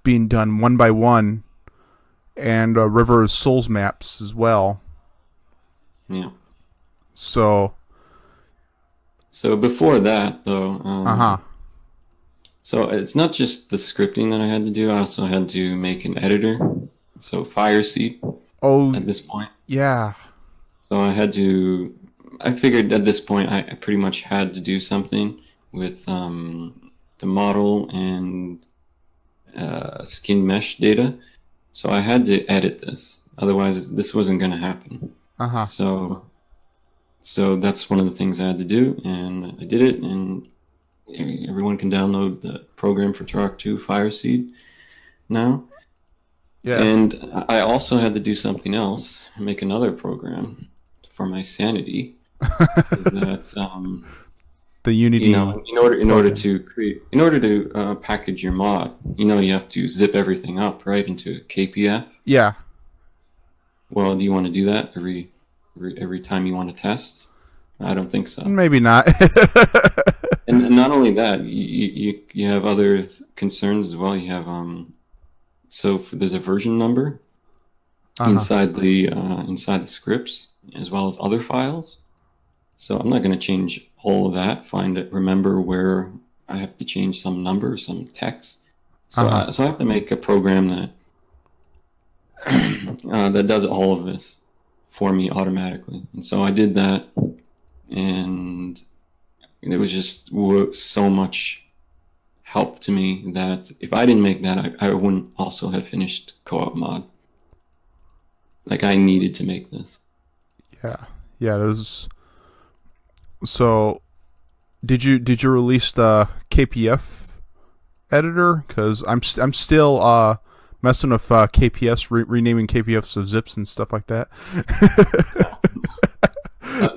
being done one by one, and River of Souls maps as well. Yeah. So So before that, though, uh huh. So it's not just the scripting that I had to do. I also had to make an editor. So Fireseed Oh, at this point. yeah. So I figured at this point I pretty much had to do something with the model and skin mesh data. So I had to edit this. Otherwise, this wasn't going to happen. Uh-huh. So, so that's one of the things I had to do, and I did it. And everyone can download the program for Turok 2 Fireseed now. Yeah. And I also had to do something else, make another program for my sanity. Is that The Unity plugin. in order to package your mod, you have to zip everything up right into KPF. Yeah. Well, do you want to do that every time you want to test? I don't think so. Maybe not. And not only that, you have other concerns as well. You have there's a version number Uh-huh. inside the scripts as well as other files. So I'm not going to change all of that. Remember where I have to change some number, some text. So Uh-huh. I have to make a program that that does all of this for me automatically. And so I did that, and it was just so much help to me that if I didn't make that, I wouldn't also have finished CoOp Mod. Like I needed to make this. Yeah. Yeah, it was so did you release the KPF editor? Because I'm still messing with KPS, renaming KPFs to zips and stuff like that.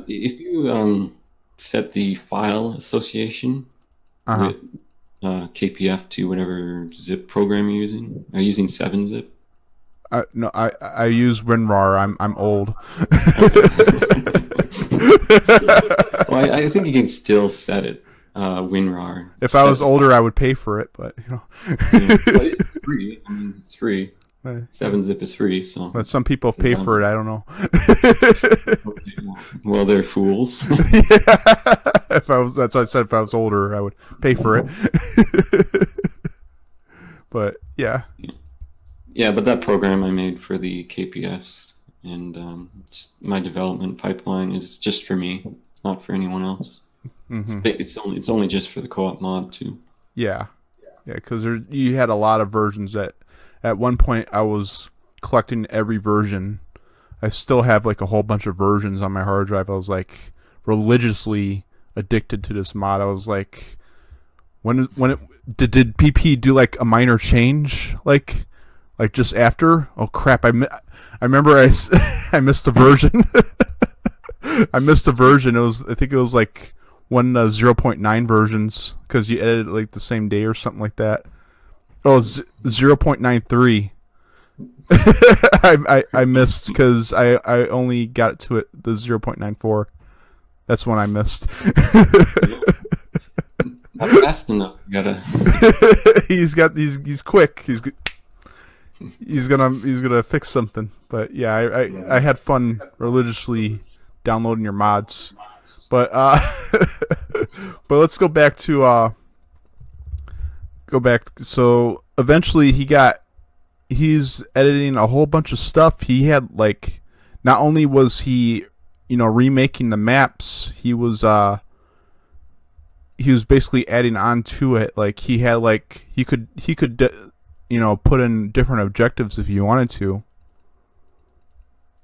If you set the file association Uh-huh. with KPF to whatever zip program you're using, are you using 7-zip? No, I use WinRAR. I'm old. Well, I think you can still set it WinRAR. If I was older, I would pay for it, but Yeah. Well, it's free. I mean, it's free. uh, 7-zip is free, so. but some people pay for it. I don't know. Okay, well, they're fools. Yeah. That's what I said. If I was older, I would pay for it. But yeah, Yeah, but that program I made for the KPFs and my development pipeline is just for me. It's not for anyone else. hmm It's only just for the co-op mod too. yeah, yeah. Because you had a lot of versions. That at one point I was collecting every version. I still have like a whole bunch of versions on my hard drive. I was like religiously addicted to this mod. I was like, when it did PP do like a minor change like just after? Oh crap! I remember I missed a version. I missed a version. I think it was like one 0.9 versions because you edited it like the same day or something like that. Oh, 0.93. I missed because I only got it to the 0.94. That's when I missed. Not fast enough. You gotta. He's quick. He's gonna fix something. But yeah, I had fun religiously downloading your mods. But but let's go back to so eventually he's editing a whole bunch of stuff. He had like not only was he remaking the maps, he was basically adding on to it. Like he had like he could put in different objectives if you wanted to.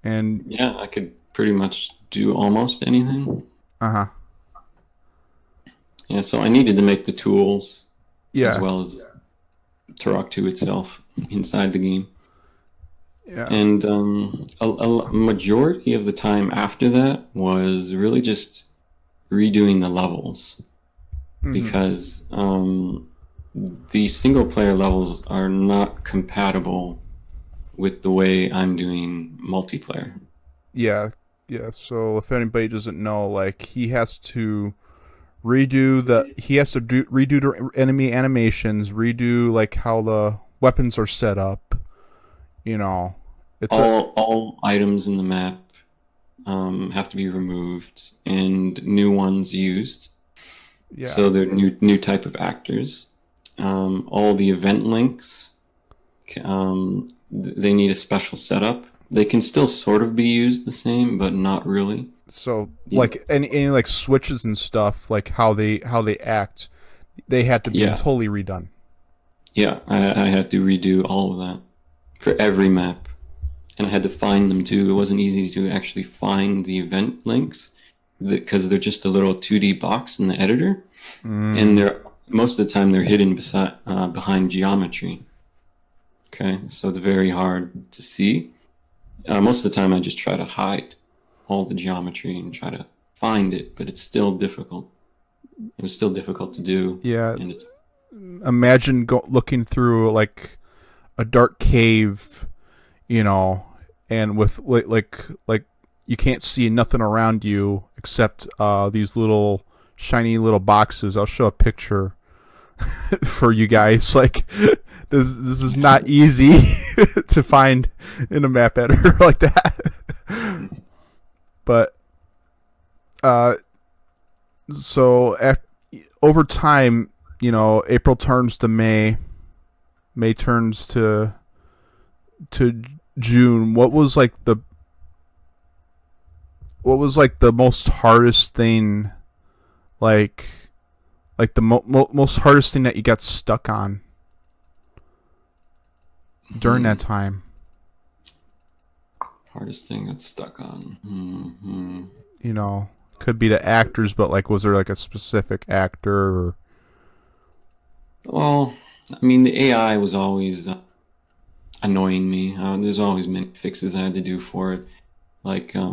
And Yeah, I could pretty much do almost anything. uh-huh. Yeah, so I needed to make the tools as Yeah. well as Turok 2 itself inside the game. Yeah. And a majority of the time after that was really just redoing the levels Mhm. because the single player levels are not compatible with the way I'm doing multiplayer. Yeah. Yeah. So if anybody doesn't know, like he has to redo the enemy animations, redo like how the weapons are set up. You know, it's a All items in the map have to be removed and new ones used. yeah. So they're new type of actors. All the event links, they need a special setup. They can still sort of be used the same, but not really. So You- like any like switches and stuff, like how they act, they had to be Yeah, totally redone. yeah. I had to redo all of that for every map, and I had to find them too. It wasn't easy to actually find the event links because they're just a little 2D box in the editor, and Mm, they're most of the time they're hidden behind geometry. Okay, so it's very hard to see. Most of the time, I just try to hide all the geometry and try to find it, but it's still difficult. It was still difficult to do, yeah, and it's imagine looking through like a dark cave, you know, and with like you can't see nothing around you except these little shiny little boxes. I'll show a picture for you guys. Like this is not easy to find in a map editor like that. But uh, so over time, April turns to May, May turns to June. What was like the most hardest thing, like the most hardest thing that you got stuck on during that time? hardest thing that's stuck on. Hmm. Could be the actors, but like, was there like a specific actor? Or Well, I mean, the AI was always annoying me. There's always many fixes I had to do for it. Like, I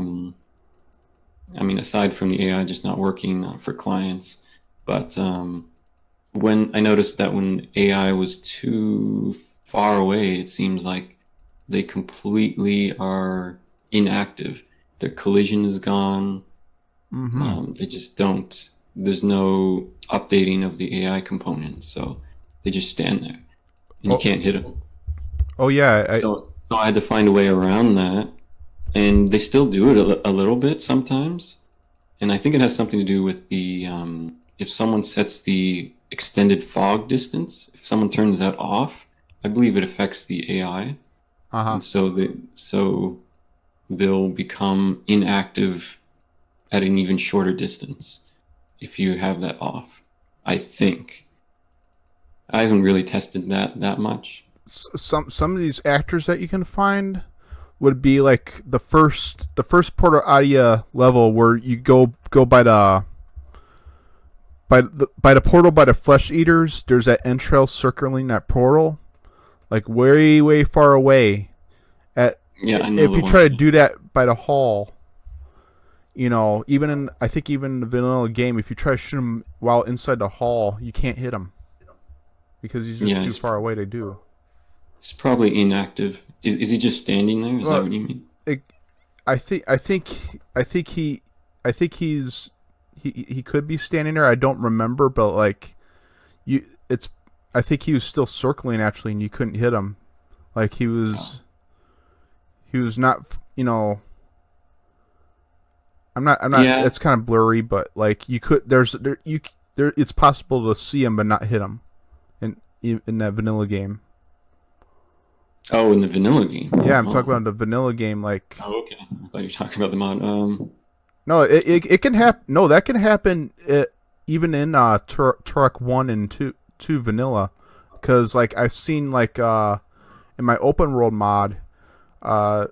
mean, aside from the AI just not working for clients, but when I noticed that when AI was too far away, it seems like they completely are inactive. Their collision is gone. mm-hmm. They just don't. There's no updating of the AI components, so they just stand there, and you Oh, can't hit them. oh yeah. So I had to find a way around that, and they still do it a little bit sometimes. And I think it has something to do with the if someone sets the extended fog distance, if someone turns that off, I believe it affects the AI, Uh huh. and so they'll become inactive at an even shorter distance if you have that off. I think I haven't really tested that much. Some of these actors that you can find would be like the first Portal Adia level where you go by the portal by the flesh eaters. There's that entrail circling that portal, like way far away. At Yeah, I know if the you try to one. do that by the hall, even in the vanilla game, if you try to shoot him while inside the hall, you can't hit him because he's just Yeah, too far away to do. it's probably inactive. Is he just standing there? Is that Well, what you mean? it, I think he could be standing there. I don't remember, but like you, it's. I think he was still circling actually, and you couldn't hit him. Like Oh, he was not. I'm not. I'm not. yeah. It's kind of blurry, but like you could. There. It's possible to see him but not hit him in that vanilla game. Oh, in the vanilla game. Yeah, I'm talking Oh, about the vanilla game. Like, oh, okay. I thought you were talking about the mod. no, it can happen. No, that can happen even in Turok 1 and 2 vanilla, because like I've seen like in my open world mod, uh,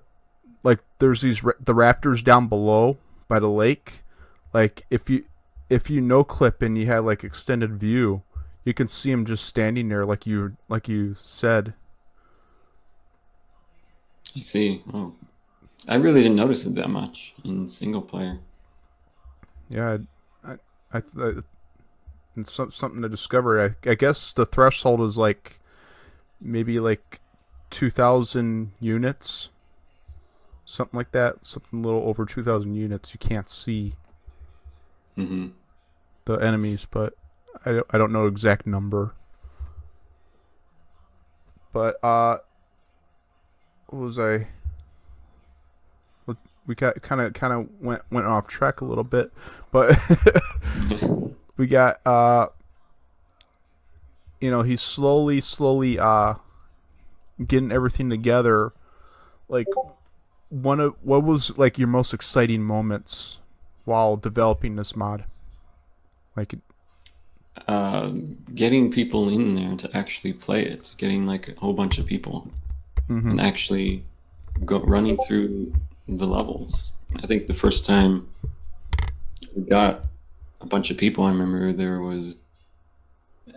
like there's the raptors down below by the lake. Like if you no clip and you have like extended view, you can see them just standing there like you said. I see. Oh, I really didn't notice it that much in single player. Yeah, I it's something to discover. I guess the threshold is like maybe like 2,000 units, something like that. Something a little over 2,000 units. You can't see Hmm. the enemies, but I don't know exact number. But what was I? We got kind of went off track a little bit, but we got he's slowly getting everything together. Like, what was like your most exciting moments while developing this mod? Like, Uh, Getting people in there to actually play it, getting like a whole bunch of people mm-hmm, and actually go running through the levels. I think the first time we got a bunch of people, I remember there was,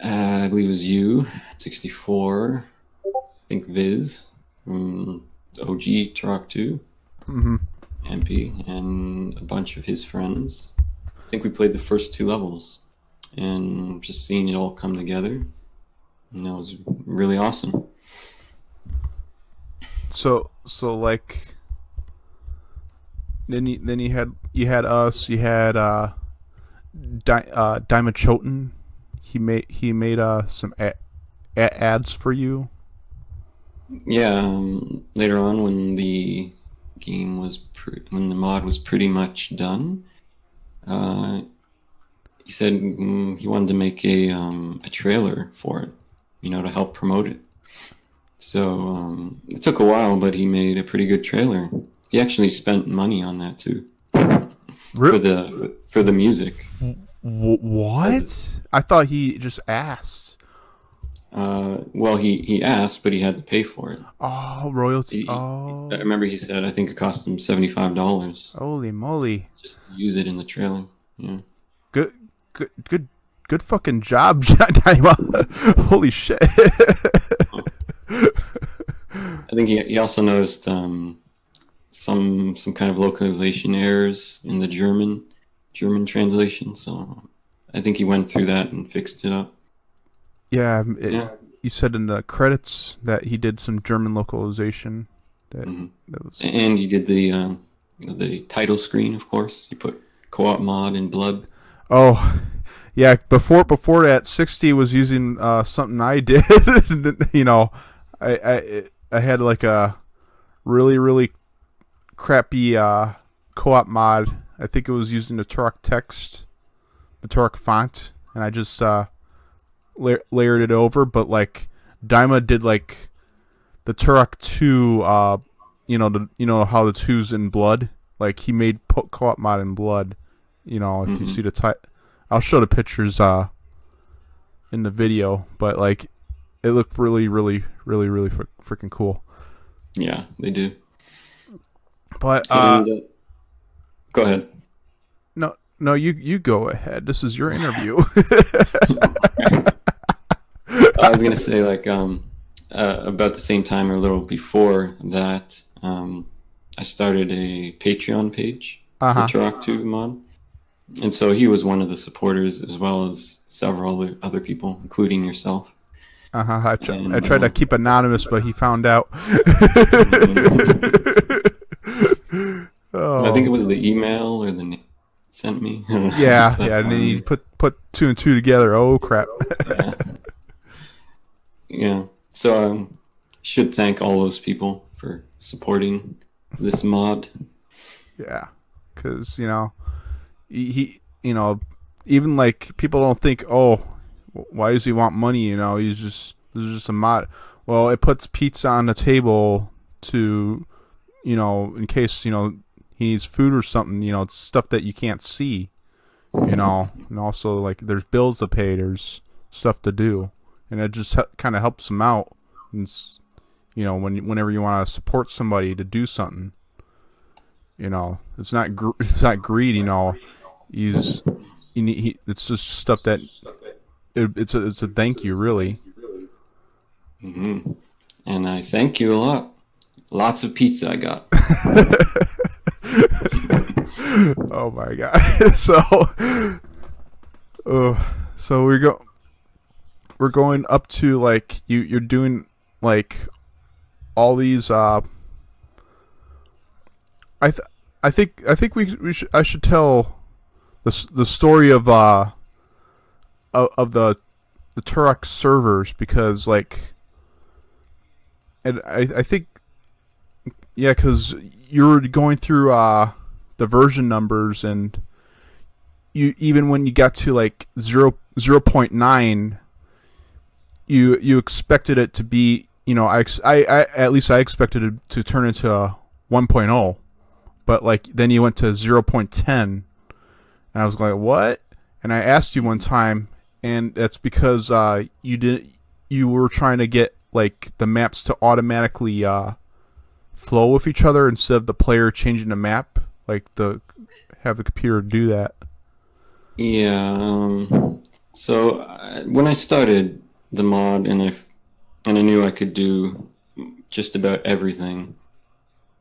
I believe it was you, 64, I think Viz from OG Turok 2, mm-hmm. MP, and a bunch of his friends. I think we played the first two levels, and just seeing it all come together, and that was really awesome. So like, then you had us, you had Diamond Choten. He made some ads for you. Yeah, later on when the game was when the mod was pretty much done, uh, he said he wanted to make a trailer for it, to help promote it. So it took a while, but he made a pretty good trailer. He actually spent money on that too for the music. What? I thought he just asked. Well, he asked, but he had to pay for it. Oh, royalty. I Oh, remember he said I think it cost him $75 holy moly! just to use it in the trailer. Yeah. Good, good fucking job, Daima. Holy shit. I think he also noticed some kind of localization errors in the German translation. So I think he went through that and fixed it up. Yeah, Yeah. you said in the credits that he did some German localization. That was. And he did the title screen, of course. He put CoOp mod in blood. Oh, yeah. Before that, 60 was using something I did. I had like a really crappy co-op mod. I think it was using the Turok text, the Turok font, and I just layered it over. But like Daima did like the Turok 2. How the 2's in blood. Like he made co-op mod in blood. If you see the I'll show the pictures in the video. But like, it looked really freaking cool. Yeah, they do. But And go ahead. no, you go ahead. This is your interview. I was gonna say like about the same time or a little before that, I started a Patreon page for Turok 2 mod, and so he was one of the supporters as well as several other people, including yourself. I tried to keep anonymous, but he found out. I think it was the email or the name sent me. Yeah, and then he put two and two together. Oh crap! Yeah. Yeah. So should thank all those people for supporting this mod. Yeah, because he even like people don't think, oh, why does he want money? This is just a mod. Well, it puts pizza on the table to in case he needs food or something. It's stuff that you can't see. And also like there's bills to pay, there's stuff to do, and it just kind of helps him out. And whenever you want to support somebody to do something, it's not greed. It's just stuff that it's a thank you, really. Mm-hmm. And I thank you a lot. Lots of pizza I got. Oh my god! So we're going up to like you're doing like all these. I think I should tell the story of the Turok servers, because like, and I think, yeah, because you're going through the version numbers, and you even when you got to like 0.9, you expected it to be, I at least I expected it to turn into a 1.0, but like then you went to 0.10, and I was like, what? And I asked you one time, and that's because you were trying to get like the maps to automatically flow with each other instead of the player changing the map, like have the computer do that. Yeah. So when I started the mod, and I knew I could do just about everything.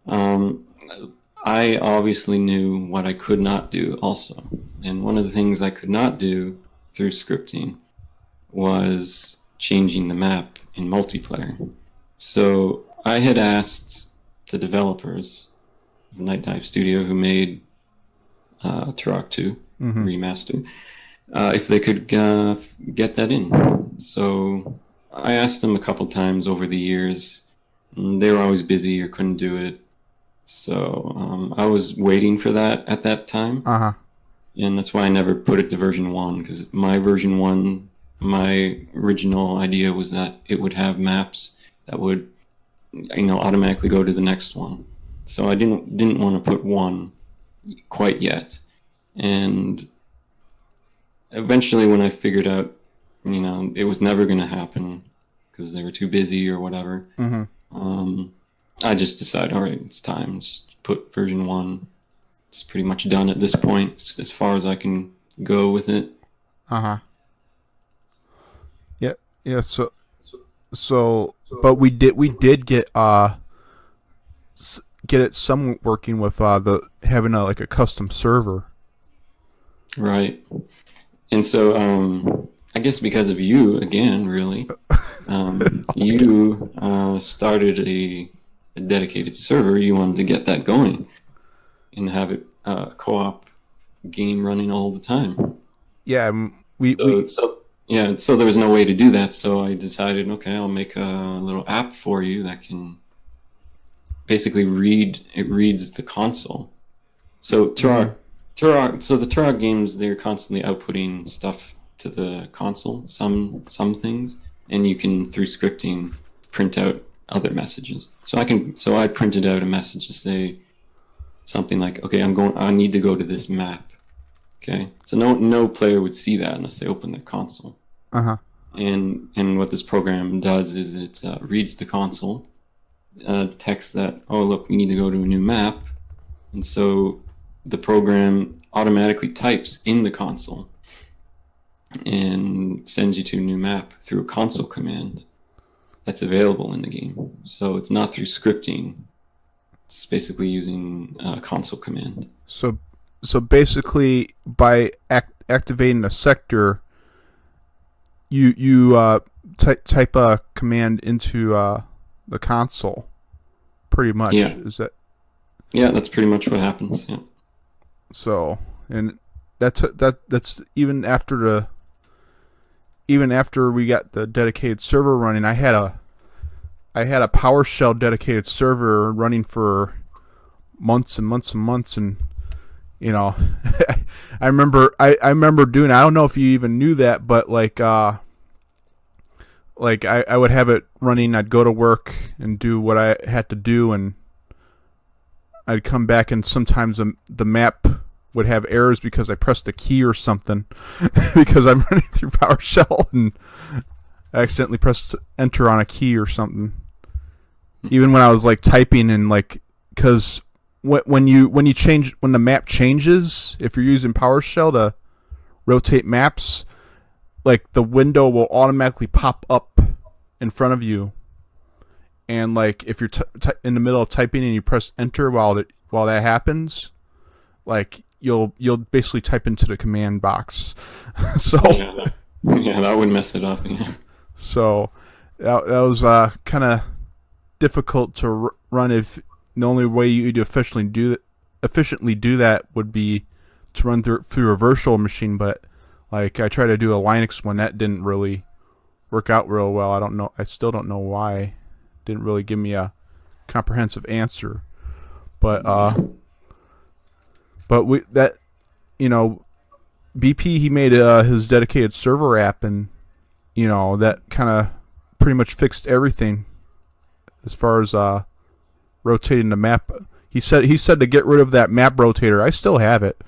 Um, I obviously knew what I could not do also. And one of the things I could not do through scripting was changing the map in multiplayer. So I had asked the developers of Night Dive Studio, who made Turok 2 Remaster, if they could get that in. So I asked them a couple times over the years. And they were always busy or couldn't do it. So I was waiting for that at that time. Uh-huh. And that's why I never put it to version 1, because my version 1, my original idea was that it would have maps that would, automatically go to the next one. So I didn't want to put 1 quite yet. And eventually when I figured out, it was never going to happen because they were too busy or whatever, I just decided, all right, it's time. Just put version 1. It's pretty much done at this point. It's as far as I can go with it. Uh-huh. Yeah, yeah, so but we did get get it somewhat working with the having like a custom server. Right. And so I guess because of you again, really, you started a dedicated server. You wanted to get that going and have it co-op game running all the time. Yeah, so there was no way to do that. So I decided, okay, I'll make a little app for you that can basically reads the console. So the Turok games, they're constantly outputting stuff to the console, some things, and you can, through scripting, print out other messages. So I printed out a message to say something like, okay, I need to go to this map. Okay, so no player would see that unless they open their console. And what this program does is it reads the console, detects that, oh look, we need to go to a new map, and so the program automatically types in the console and sends you to a new map through a console command that's available in the game. So it's not through scripting. It's basically using a console command. So basically, by activating a sector, you type a command into the console, pretty much. Yeah. Is that? Yeah, that's pretty much what happens. Yeah. So, and that's even after we got the dedicated server running. I had a PowerShell dedicated server running for months and months and months, and I remember doing. I don't know if you even knew that, but like I would have it running. I'd go to work and do what I had to do, and I'd come back, and sometimes the map would have errors because I pressed a key or something because I'm running through PowerShell and I accidentally pressed enter on a key or something. Even when I was like typing, and like, because when the map changes, if you're using PowerShell to rotate maps, like the window will automatically pop up in front of you, and like if you're in the middle of typing and you press enter while that happens, like you'll basically type into the command box. So that would mess it up. Yeah. So that was kind of difficult to run. If the only way you'd efficiently do that would be to run through a virtual machine, but like I tried to do a Linux one, that didn't really work out real well. I still don't know why. It didn't really give me a comprehensive answer. But BP, he made his dedicated server app, and that kind of pretty much fixed everything as far as rotating the map. He said to get rid of that map rotator. I still have it.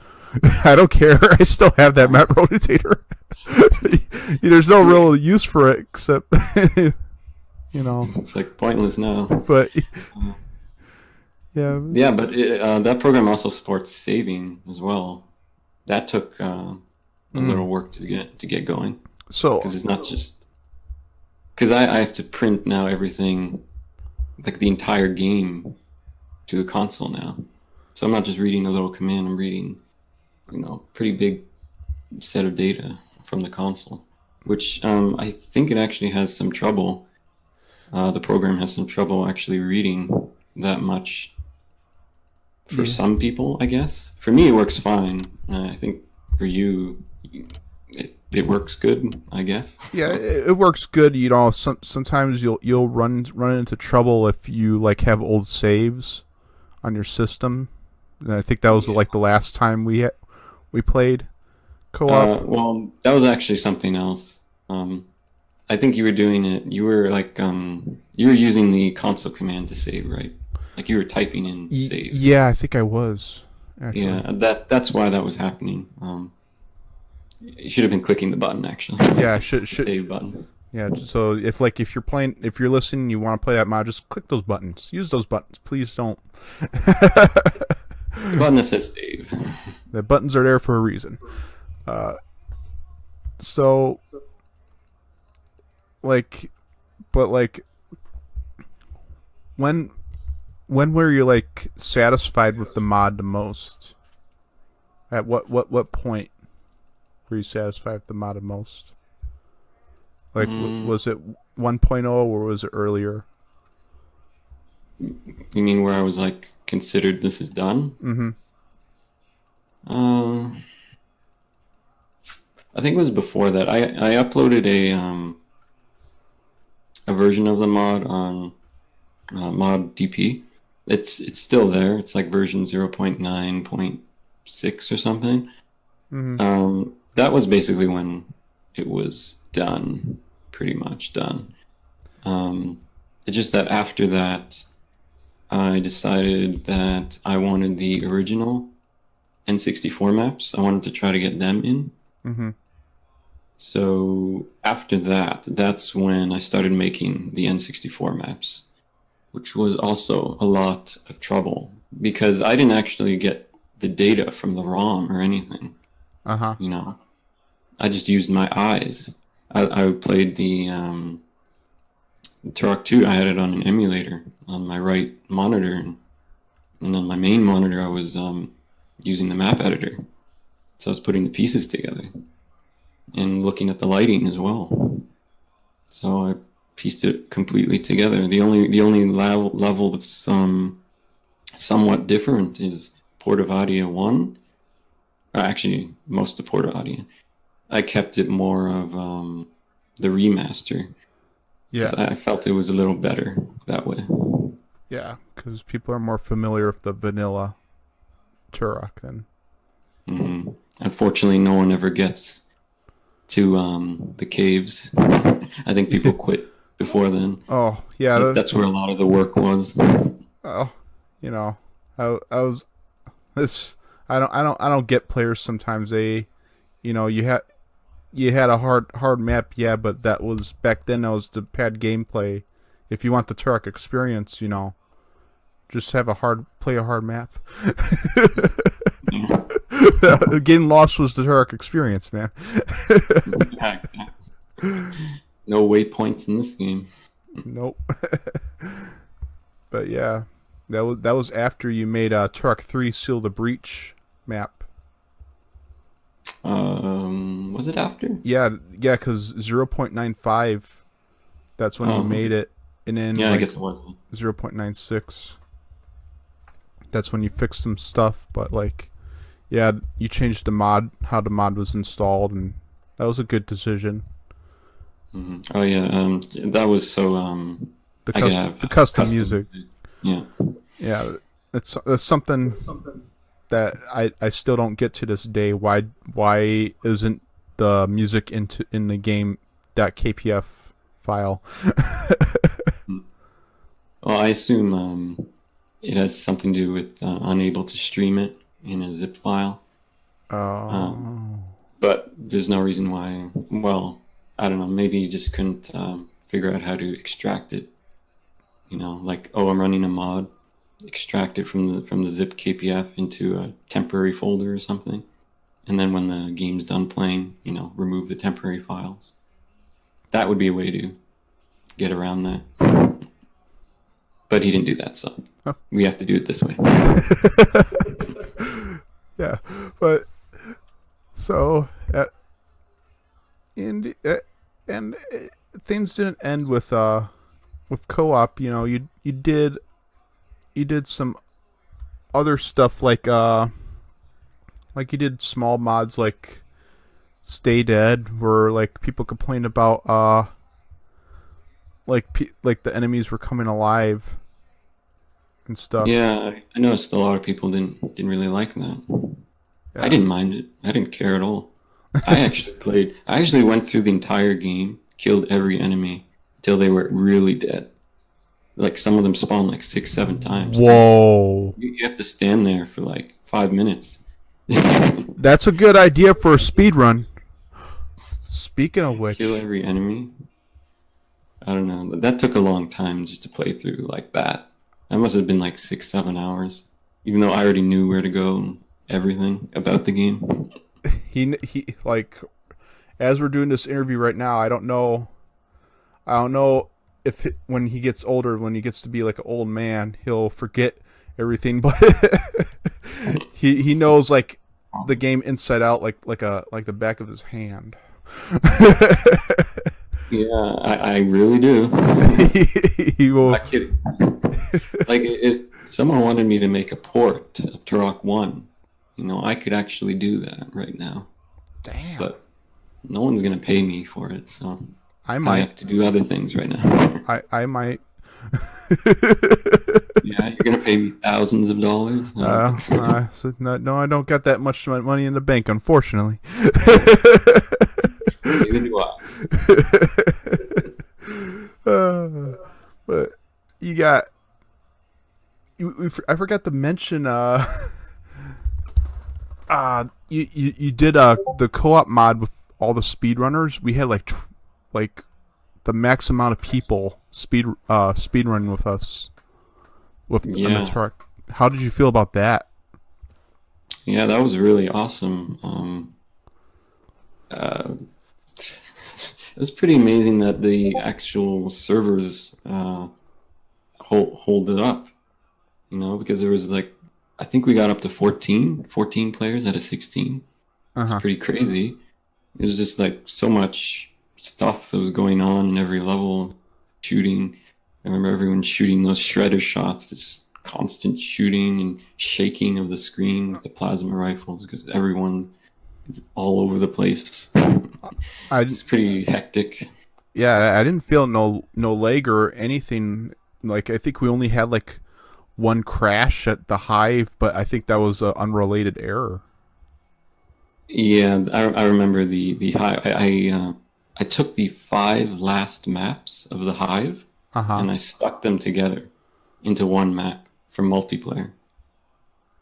I don't care. I still have that map rotator. There's no real use for it except It's like pointless now. But yeah. Yeah, but that program also supports saving as well. That took a little work to get going. So because it's not just because I have to print now everything, like the entire game, to the console now. So I'm not just reading a little command. I'm reading, pretty big set of data from the console, which I think it actually has some trouble. The program has some trouble actually reading that much for some people, I guess. For me, it works fine. I think for you, it works good, I guess. Yeah, it works good. Sometimes you'll run into trouble if you have old saves on your system. And I think that was like the last time we played co-op. Well, that was actually something else. I think you were doing it. You were you were using the console command to save, right? Like you were typing in save. Yeah, I think I was. Actually. Yeah, that's why that was happening. You should have been clicking the button actually. Yeah, should save button. Yeah, so if you're listening, you want to play that mod, just click those buttons. Use those buttons. Please don't. The button that says save. The buttons are there for a reason. So, when were you satisfied with the mod the most? At what point were you satisfied with the mod the most? Was it 1.0 or was it earlier? You mean where I was considered this is done? Mm-hmm. I think it was before that. I uploaded a version of the mod on mod DP. It's still there. It's version 0.9.6 or something. Mm-hmm. That was basically when it was done, pretty much done. It's just that after that, I decided that I wanted the original N64 maps. I wanted to try to get them in. Mm-hmm. So after that, that's when I started making the N64 maps, which was also a lot of trouble because I didn't actually get the data from the ROM or anything. Uh-huh. I just used my eyes. I played the Turok 2. I had it on an emulator on my right monitor, and on my main monitor I was using the map editor. So I was putting the pieces together and looking at the lighting as well. So I pieced it completely together. The only level that's somewhat different is Port of Audio 1. Actually, most of Port of Audio. I kept it more of the remaster. Yeah, I felt it was a little better that way. Yeah, because people are more familiar with the vanilla Turok then. Mm-hmm. Unfortunately, no one ever gets to the caves. I think people quit before then. Oh yeah, that's where a lot of the work was. Oh, I was this. I don't get players sometimes. You had a hard map, yeah, but that was back then. That was the pad gameplay. If you want the Turok experience, just play a hard map. Getting lost was the Turok experience, man. Yeah, exactly. No waypoints in this game. Nope. But yeah, that was after you made Turok 3 Seal the Breach map. Was it after? Yeah, because 0.95, that's when you made it, and then I guess it was 0.96. That's when you fixed some stuff, but you changed how the mod was installed, and that was a good decision. Mm-hmm. Oh yeah, that was so the custom music. Yeah. Yeah, that's something that I still don't get to this day. Why isn't the music in the game .kpf file. Well, I assume it has something to do with unable to stream it in a zip file. Um, Oh. but there's no reason why. Well, I don't know. Maybe you just couldn't figure out how to extract it. Like, oh, I'm running a mod, extract it from the zip KPF into a temporary folder or something, and then when the game's done playing, remove the temporary files. That would be a way to get around that. But he didn't do that, so Oh. we have to do it this way. Yeah, but so and things didn't end with co-op. You did some other stuff like you did small mods like Stay Dead, where like people complained about like the enemies were coming alive and stuff. Yeah, I noticed a lot of people didn't really like that. I Yeah. didn't mind it. I didn't care at all. I actually went through the entire game, killed every enemy until they were really dead. Like some of them spawn like 6, 7 times. Whoa. You have to stand there for like 5 minutes. That's a good idea for a speed run. Speaking of which, Kill every enemy. I don't know. That took a long time just to play through like that. That must have been like 6, 7 hours. Even though I already knew where to go and everything about the game. he like, as we're doing this interview right now, I don't know if when he gets older, when he gets to be like an old man, he'll forget everything, but he knows like the game inside out, like the back of his hand. Yeah, I really do. He will. Not kidding. Like, if someone wanted me to make a port of Turok 1, I could actually do that right now. Damn. But no one's going to pay me for it, so I I might. have to do other things right now. I might. Yeah, you're going to pay me thousands of dollars? I don't think so. So no, I don't got that much money in the bank, unfortunately. Neither do I. But you got. I forgot to mention. You did the co-op mod with all the speedrunners. We had like the max amount of people speedrunning with us with on the Yeah. truck. How did you feel about that? Yeah, that was really awesome. It was pretty amazing that the actual servers hold it up, because there was like, I think we got up to 14 players out of 16. It's Uh-huh. pretty crazy. It was just like so much stuff that was going on in every level. Shooting. I remember everyone shooting those shredder shots, this constant shooting and shaking of the screen with the plasma rifles because everyone is all over the place. I It's pretty hectic. Yeah, I didn't feel no lag or anything. Like I think we only had like one crash at the hive, but I think that was an unrelated error. Yeah, I remember the hive. I took the 5 last maps of the hive Uh-huh. and I stuck them together into one map for multiplayer.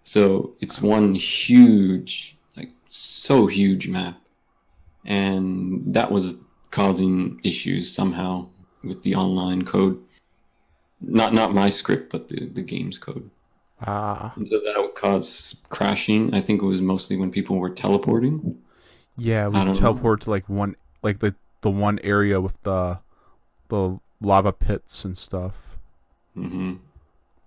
So it's one huge, like so huge map, and that was causing issues somehow with the online code. Not my script, but the game's code. Ah. And so that would cause crashing. I think it was mostly when people were teleporting. Yeah, we I don't know. teleport to like one like the one area with the lava pits and stuff. hmm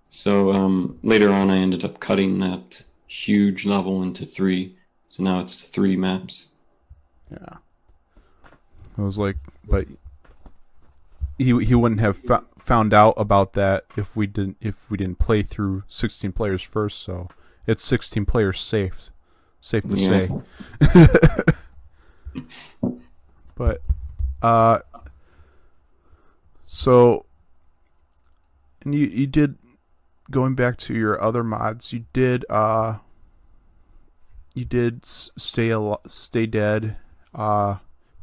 So later on, I ended up cutting that huge level into 3. So now it's 3 maps. Yeah. It was like, but he wouldn't have found out about that if we didn't play through 16 players first. So it's 16 players safe to Yeah. say. But so and you did, going back to your other mods, you did stay dead,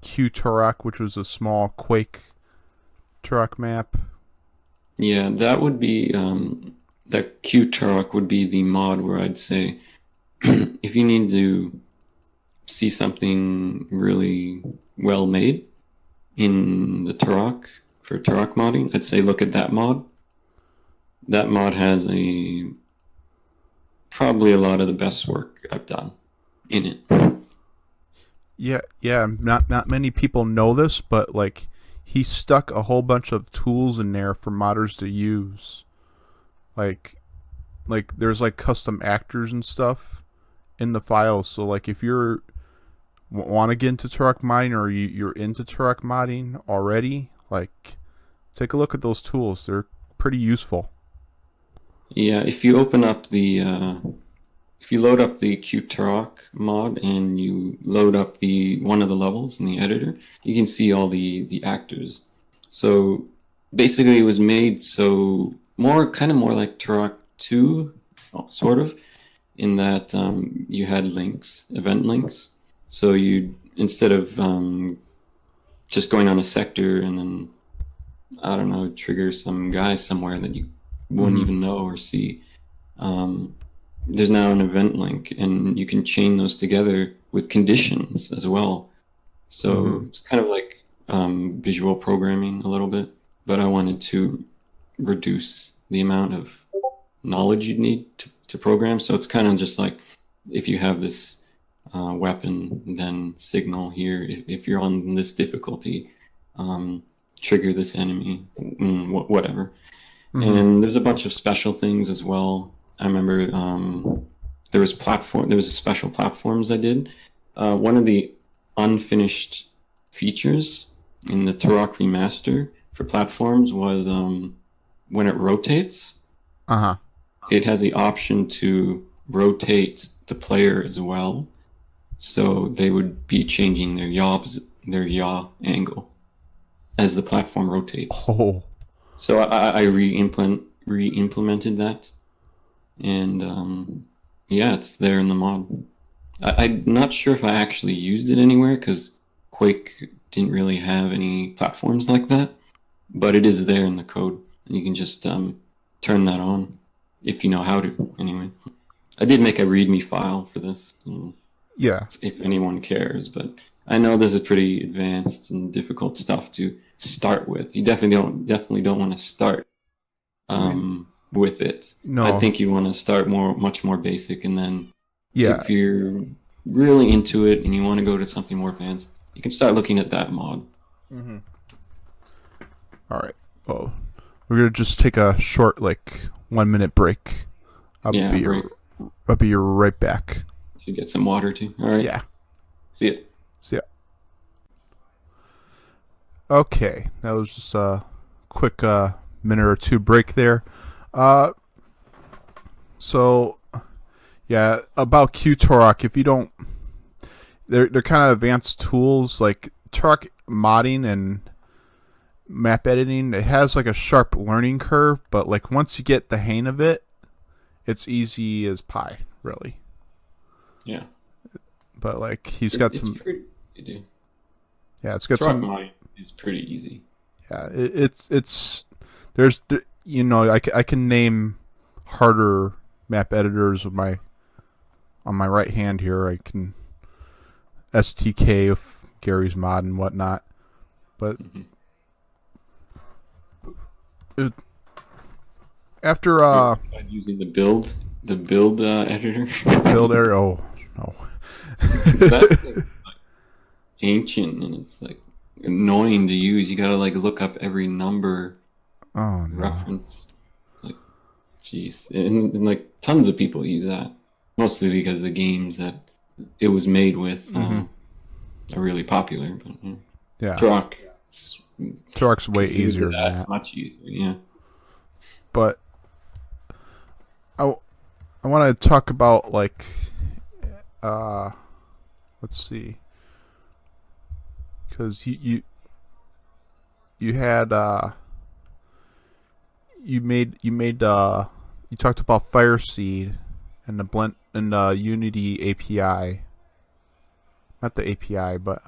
Q Turok, which was a small Quake Turok map. Yeah, that would be that Turok would be the mod where I'd say if you need to see something really well made in the Turok for Turok modding, I'd say look at that mod. That mod has probably a lot of the best work I've done in it. Yeah, yeah. Not many people know this, but like he stuck a whole bunch of tools in there for modders to use. Like there's like custom actors and stuff in the files. So like if you're want to get into Turok modding or you're into Turok modding already, like take a look at those tools. They're pretty useful. Yeah, if you open up the if you load up the Turok mod and you load up the one of the levels in the editor, you can see all the actors. So basically, it was made so more like Turok 2, sort of, in that you had links, event links. So you instead of just going on a sector and then I don't know trigger some guy somewhere that you wouldn't even know or see. There's now an event link, and you can chain those together with conditions as well. So it's kind of like visual programming a little bit, but I wanted to reduce the amount of knowledge you'd need to program. So it's kind of just like if you have this weapon, then signal here. If you're on this difficulty, trigger this enemy, whatever. And there's a bunch of special things as well. I remember there was a special platforms I did. One of the unfinished features in the Turok remaster for platforms was when it rotates, it has the option to rotate the player as well. So they would be changing their yaw angle as the platform rotates. Oh. So I re-implemented that, and yeah, it's there in the mod. I'm not sure if I actually used it anywhere because Quake didn't really have any platforms like that, but it is there in the code, and you can just turn that on if you know how to. Anyway, I did make a README file for this. Yeah. If anyone cares, but I know this is pretty advanced and difficult stuff to start with. You definitely don't want to start with it. No. I think you want to start much more basic, and then Yeah. if you're really into it and you want to go to something more advanced, you can start looking at that mod. All right. Well, we're gonna just take a short, like 1 minute break. I'll be right back. Should get some water too. All right. Yeah. See ya. See ya. Okay, that was just a quick minute or two break there. So yeah, about Turok. If you don't, they're kind of advanced tools like Turok modding and map editing. It has like a sharp learning curve, but like once you get the hang of it, it's easy as pie, really. Yeah. But like he's got some. Pretty easy. Yeah, it's got Turok some. modding is pretty easy. Yeah, it's there's you know I can name harder map editors with on my right hand here. I can STK of Gary's mod and whatnot, but after I'm using the build editor. build area. Oh no. That's like ancient, and it's like annoying to use. You gotta like look up every number Oh no. reference. Like, jeez, and like tons of people use that, mostly because the games that it was made with are really popular. But Yeah. Turok's way easier than that. Much easier, yeah. But I want to talk about like let's see, because you had you talked about Fireseed and the blend and the Unity API, not the API, but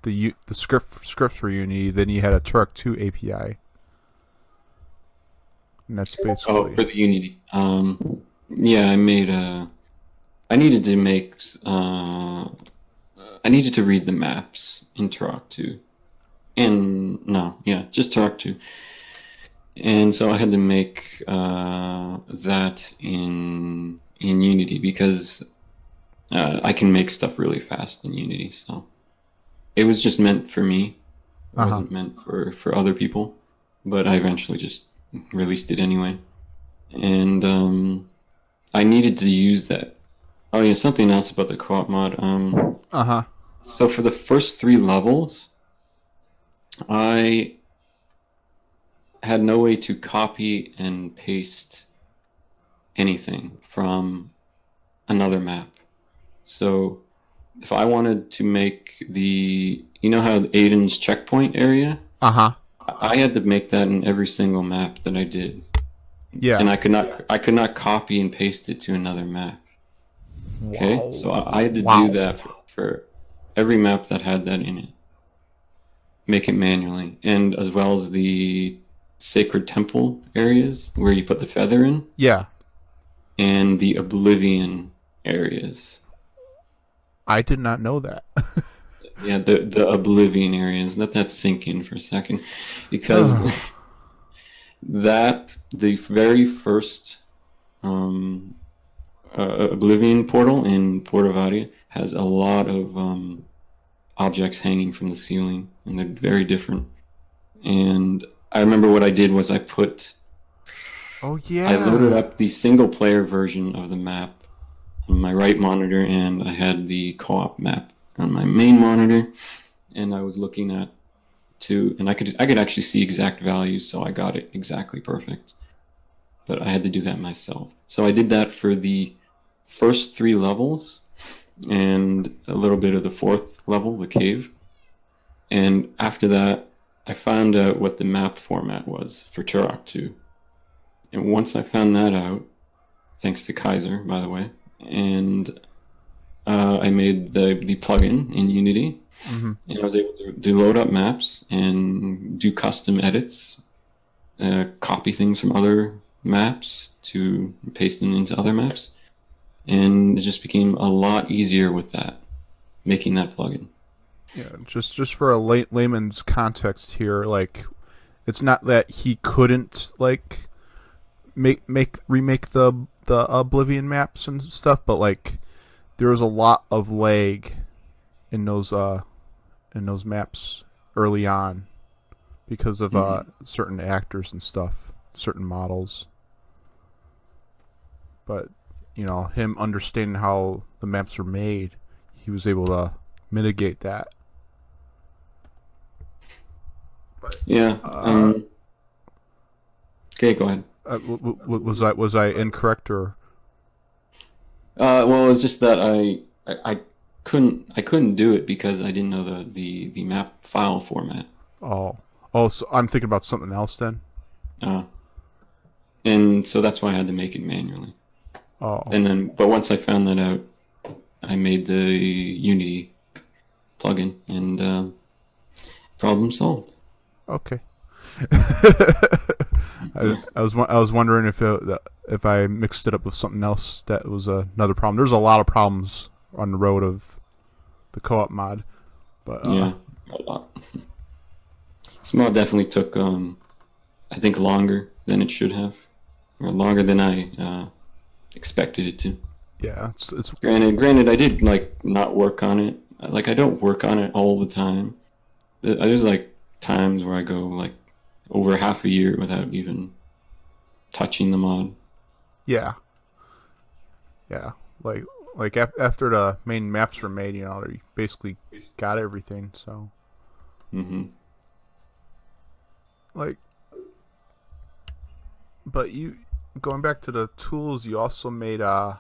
the scripts for Unity, then you had a Turok 2 API, and that's Oh, basically. for the Unity. Yeah, I made a. I needed to make. I needed to read the maps in Turok 2. And no, yeah, just Turok 2. And so I had to make that in Unity because I can make stuff really fast in Unity. So it was just meant for me. It Uh huh. wasn't meant for other people. But I eventually just released it anyway. And I needed to use that. Oh yeah, something else about the co-op mod. Uh huh. So for the first 3 levels, I had no way to copy and paste anything from another map. So if I wanted to make you know how Aiden's checkpoint area? Uh huh. I had to make that in every single map that I did. Yeah. And I could not copy and paste it to another map. Okay? Wow. So I had to do Wow. that for every map that had that in it. Make it manually. And as well as the sacred temple areas where you put the feather in, Yeah. and the oblivion areas. I did not know that. Yeah, the oblivion areas. Let that sink in for a second, because Ugh. the very first um, oblivion portal in Port of Aria has a lot of objects hanging from the ceiling, and they're very different. And I remember what I did was Oh I loaded yeah. up the single player version of the map on my right monitor, and I had the co-op map on my main monitor, and I was looking at and I could actually see exact values, so I got it exactly perfect. But I had to do that myself. So I did that for the first 3 levels and a little bit of the fourth level, the cave. And after that, I found out what the map format was for Turok 2. And once I found that out, thanks to Kaiser, by the way, and I made the plugin in Unity, Mm-hmm. and I was able to load up maps and do custom edits, copy things from other maps to paste them into other maps, and it just became a lot easier with that, making that plugin. Yeah. Just for a layman's context here, like it's not that he couldn't like make remake the Oblivion maps and stuff, but like there was a lot of lag in those maps early on because of Mhm. certain actors and stuff, certain models. But him understanding how the maps are made, he was able to mitigate that. But Yeah. uh, Okay, go ahead. was I incorrect or? Well, it's just that I couldn't do it because I didn't know the map file format. Oh, so I'm thinking about something else then. Uh, and so that's why I had to make it manually. Oh, And then, but once I found that out, I made the Unity plugin, and problem solved. okay. I was wondering if I mixed it up with something else that was another problem. There's a lot of problems on the road of the co-op mod, but Yeah, a lot. This mod definitely took, I think, longer than it should have, or longer than I expected it to. yeah, it's Granted, I did like not work on it. Like I don't work on it all the time. There's like times where I go like over half a year without even touching the mod. yeah, yeah. Like after the main maps were made, they basically got everything. So Hmm. like, but you going back to the tools, you also made the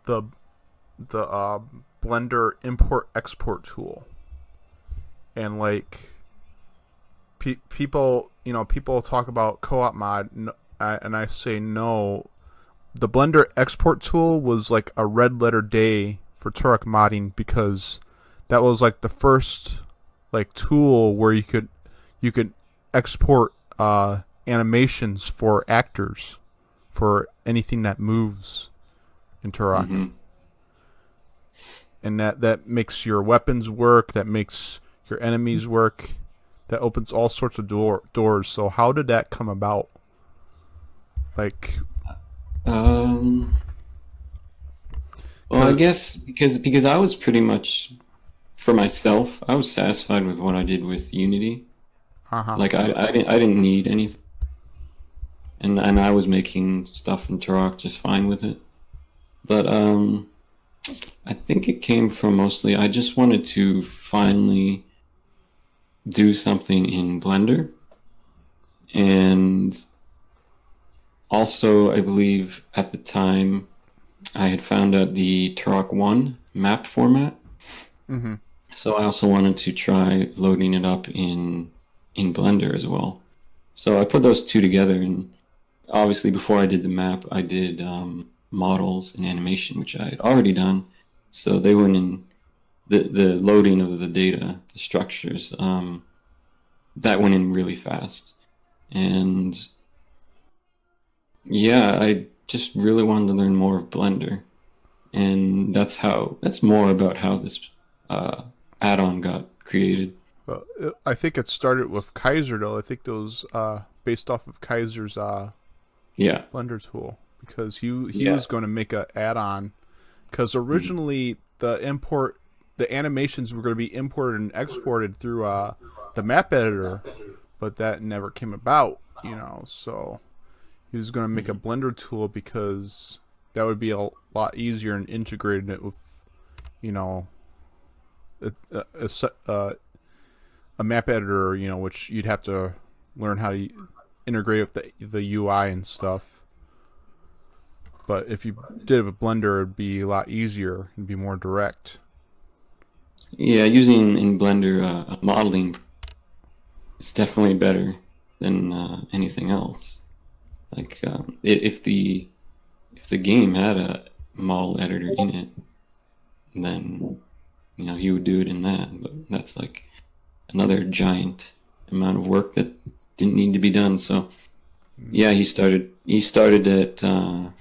the Blender import export tool, and like people talk about co-op mod, and I say no. The Blender export tool was like a red letter day for Turok modding because that was like the first like tool where you could export animations for actors for anything that moves in Turok. Hmm. And that makes your weapons work, that makes your enemies work, that opens all sorts of doors. So how did that come about? Like, Um, well, I cause guess because I was pretty much for myself, I was satisfied with what I did with Unity. uh huh. Like I didn't need anything, and I was making stuff in Turok just fine with it. But I think it came from mostly I just wanted to finally do something in Blender, and also I believe at the time I had found out the Turok 1 map format, Mm-hmm. so I also wanted to try loading it up in Blender as well. So I put those two together, and obviously before I did the map, I did models and animation, which I had already done. So they went in the loading of the data, the structures, that went in really fast. And yeah, I just really wanted to learn more of Blender, and that's more about how this uh, add-on got created. Well, I think it started with Kaiser though. I think those based off of Kaiser's Yeah, Blender tool because he yeah. was going to make a add-on because Mhm. originally the animations were going to be imported and exported through the map editor, but that never came about. So he was going to make a Mhm. Blender tool because that would be a lot easier and integrating it with you know a, a, a map editor, which you'd have to learn how to integrate with the UI and stuff. But if you did it with Blender, it'd be a lot easier and be more direct. Yeah, using in Blender modeling is definitely better than anything else. Like if the game had a model editor in it, then he would do it in that. But that's like another giant amount of work that didn't need to be done. So yeah, he started at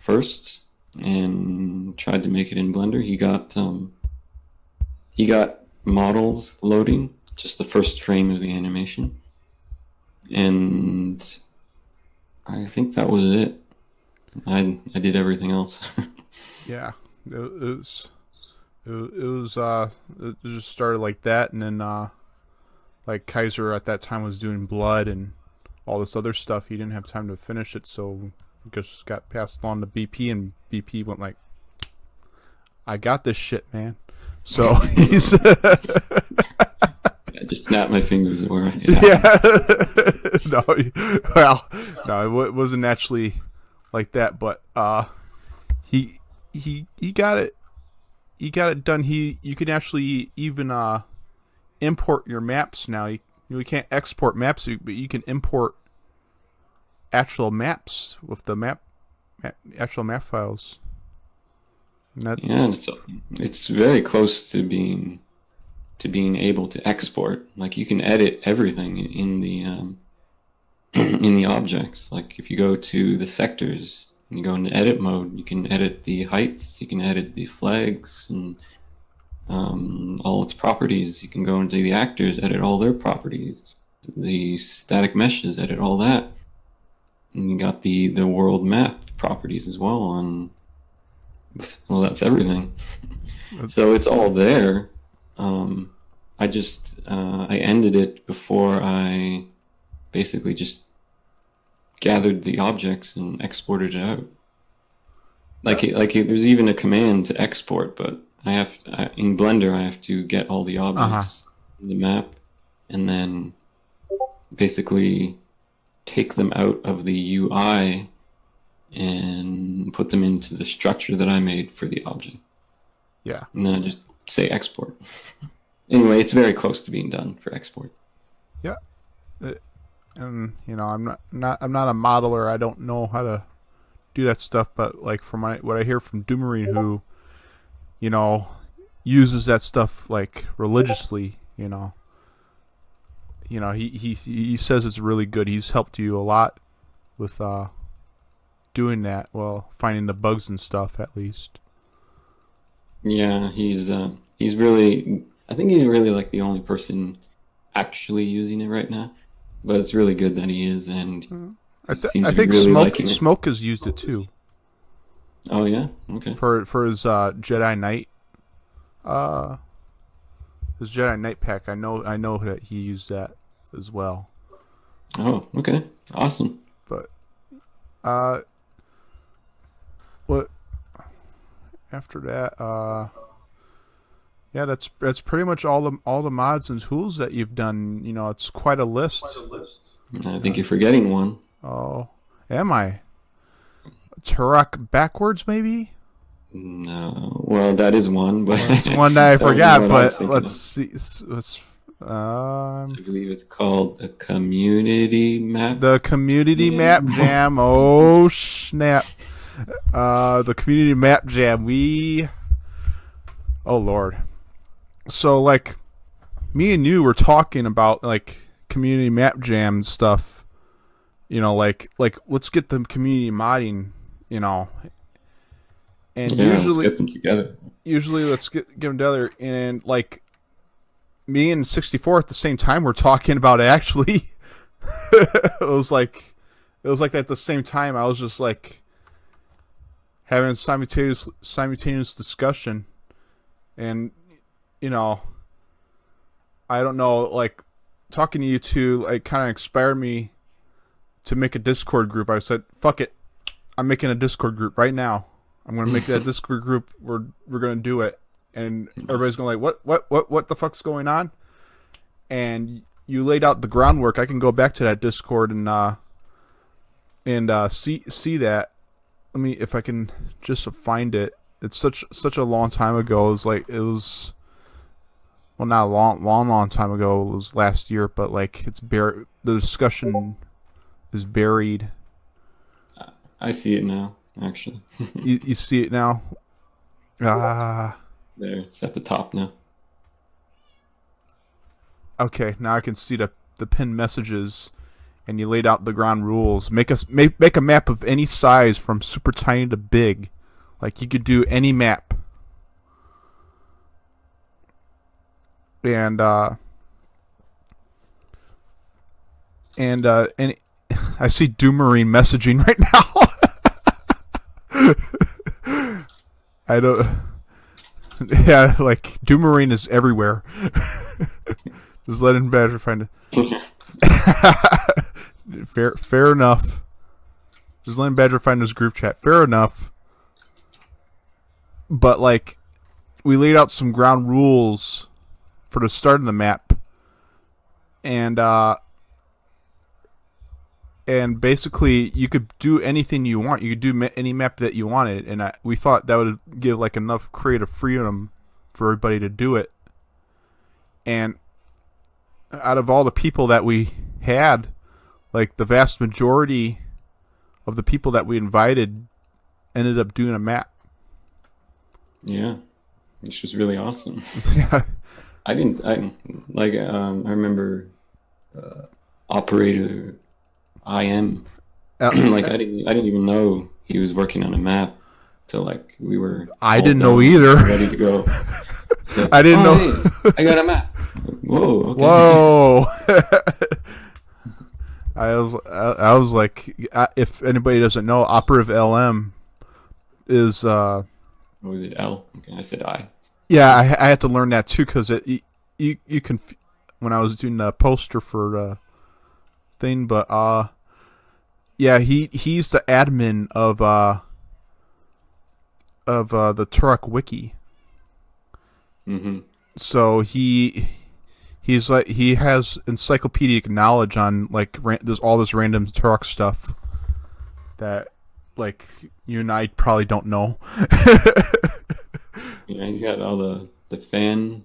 first and tried to make it in Blender. He got models loading, just the first frame of the animation, and I think that was it. I did everything else. Yeah, it just started like that, and then like Kaiser at that time was doing Blood and all this other stuff. He didn't have time to finish it, so it just got passed on to BP, and BP went like, "I got this shit, man." So he's I just snapped my fingers where it happened. yeah. No, well, no, it wasn't actually like that, but he he got it. He got it done. You can actually even import your maps now. You can't export maps, but you can import actual maps with the actual map files. And Yeah, that's and it's very close to being able to export. Like you can edit everything in the in the objects. Like if you go to the sectors and you go into edit mode, you can edit the heights, you can edit the flags and all its properties. You can go into the actors, edit all their properties. The static meshes, edit all that. And you got the world map properties as well. And well, that's everything. So it's all there. Um, I ended it before I basically just gathered the objects and exported it out. that. There's even a command to export, but in Blender I have to get all the Uh huh. objects in the map and then basically take them out of the UI and put them into the structure that I made for the object. Yeah. And then I just say export. Anyway, it's very close to being done for export. Yeah. And I'm not a modeler. I don't know how to do that stuff. But like from what I hear from Doomarine, who you know uses that stuff like religiously. He says it's really good. He's helped you a lot with doing that. Well, finding the bugs and stuff at least. Yeah, he's really. I think he's really like the only person actually using it right now. But it's really good that he is, and I, he seems I to be think really liking it. Smoke has used it too Oh yeah, okay. for his Jedi Knight. His Jedi Knight pack. I know that he used that as well. Oh, okay, awesome. But what after that? Yeah, that's pretty much all the mods and tools that you've done. It's quite a list. I think you're forgetting one. Oh, am I? Turok backwards, maybe? No, well, that is one, but It's one that I that wasn't forgot. what I was But thinking let's of. see. Let's I believe it's called a community map. the community Yeah. map jam. Oh snap! The community map jam. Oh lord. So like, me and you were talking about like community map jam stuff. Like let's get the community modding. And Yeah, let's get them together. usually let's get them together, and like me and 64 at the same time were talking about it actually. It was like at the same time I was just like having simultaneous discussion, and I don't know, like talking to you two like kind of inspired me to make a Discord group. I said, "Fuck it, I'm making a Discord group right now. I'm gonna make that Discord group. We're gonna do it." And everybody's going like, what the fuck's going on? And you laid out the groundwork. I can go back to that Discord and see that. Let me, if I can just find it. It's such a long time ago. It was well, not a long time ago. It was last year, but like it's buried. The discussion is buried. I see it now, actually. You see it now. There, it's at the top now. Okay, now I can see the pinned messages, and you laid out the ground rules. Make a map of any size from super tiny to big, like you could do any map. And I see Doomarine messaging right now. I don't. Yeah, like Doomarine is everywhere. Just letting Badger find it. Fair enough. Just letting Badger find his group chat. Fair enough. But like, we laid out some ground rules for the start of the map, and basically you could do anything you want. You could do any map that you wanted, and we thought that would give like enough creative freedom for everybody to do it. And out of all the people that we had, like the vast majority of the people that we invited ended up doing a map. Yeah, which was really awesome. Yeah. I remember operator IM. Like I didn't even know he was working on a map till like we were. I all done done, either. ready to go. Like, I didn't know. Hey, I got a map. Whoa. Okay. Whoa. I was like, if anybody doesn't know, operative LM is What was it? L. Okay, I said I. yeah. I had to learn that too, because you can, when I was doing the poster for the thing, but yeah, he's the admin of the Turok wiki. Mm-hmm. So he's like, he has encyclopedic knowledge on like there's all this random Turok stuff that like you and I probably don't know. Yeah, he's got all the fan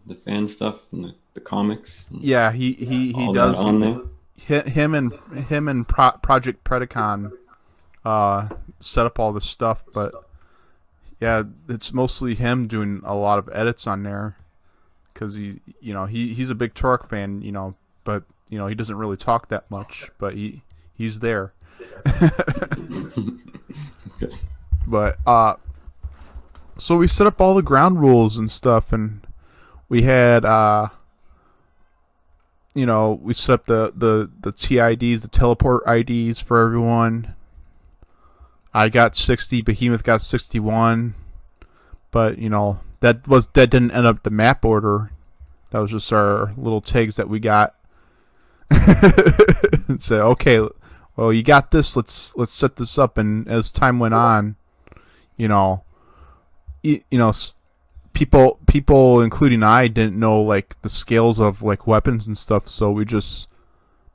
stuff and the comics. And Yeah, he all does. that on there. Him and Project Predacon set up all this stuff, but Yeah, it's mostly him doing a lot of edits on there because he's a big Turok fan, but he doesn't really talk that much, but he's there. Okay. But so we set up all the ground rules and stuff, and we had we set up the TIDs, the teleport IDs for everyone. I got 60, Behemoth got 61, but that didn't end up the map order. That was just our little tags that we got. And say, okay, well, you got this. Let's set this up. And as time went on, you know, people, including I, didn't know like the scales of like weapons and stuff. So we just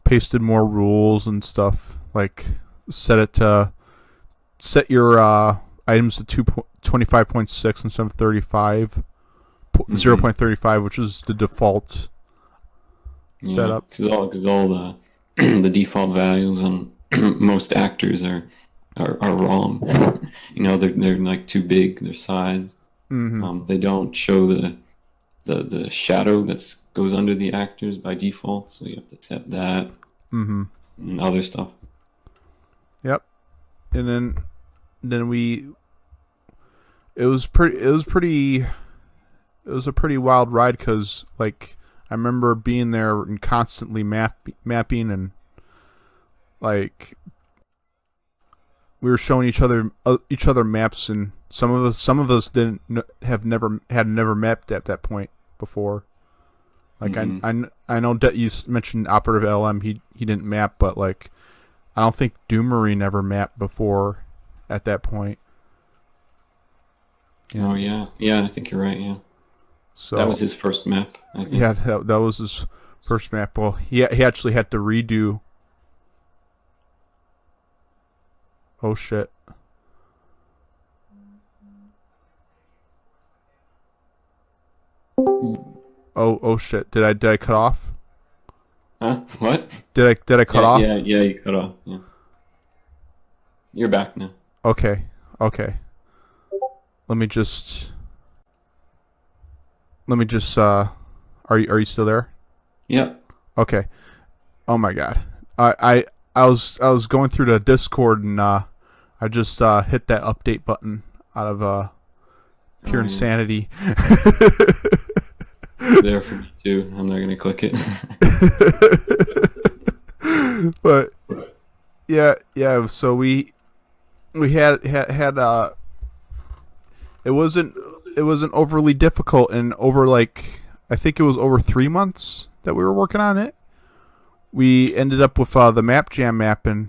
pasted more rules and stuff. Like set your items to 25.6 instead of 35. 0.35, which is the default setup. Because all the the default values on most actors are wrong. They're like too big. Their size. They don't show the shadow that goes under the actors by default, so you have to set that and other stuff. Yep. And then it was a pretty wild ride because like I remember being there and constantly mapping, and like we were showing each other maps, and some of us had never mapped at that point before. Like I know that you mentioned Operative LM, he didn't map, but like I don't think Doomery never mapped before at that point. Oh yeah, I think you're right. Yeah. So that was his first map, I think. Yeah, that was his first map. Well, he actually had to redo. Oh shit! Oh shit! Did I cut off? Huh? What? Did I cut off? Yeah, you cut off. Yeah. You're back now. Okay. Let me just. Are you still there? Yep. Okay. Oh my god. I was going through the Discord, and I just hit that update button out of pure insanity. There for me too. I'm not gonna click it. But yeah. So we had it wasn't overly difficult, and over like I think it was over 3 months that we were working on it. We ended up with the map jam map, and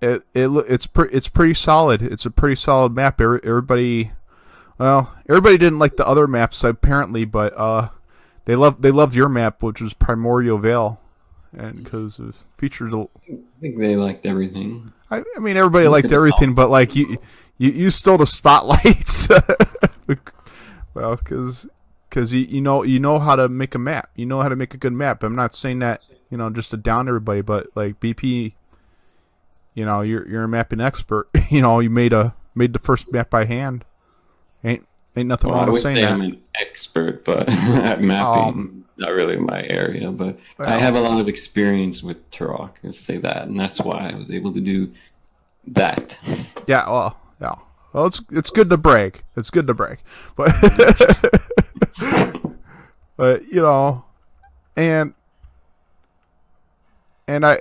it's pretty solid. It's a pretty solid map. Everybody didn't like the other maps apparently, but they loved your map, which was Primordial Vale, and because it featured. I think they liked everything. I mean, everybody liked everything, but like you stole the spotlights. Well, because you know how to make a map. You know how to make a good map. I'm not saying that just to down everybody, but like BP, you're a mapping expert. You made the first map by hand. Ain't nothing wrong with saying that. I'm an expert, but at mapping, not really my area. But I have a lot of experience with Turok, let's say that, and that's why I was able to do that. Yeah, well, yeah. Well, it's good to brag. It's good to brag, but but and I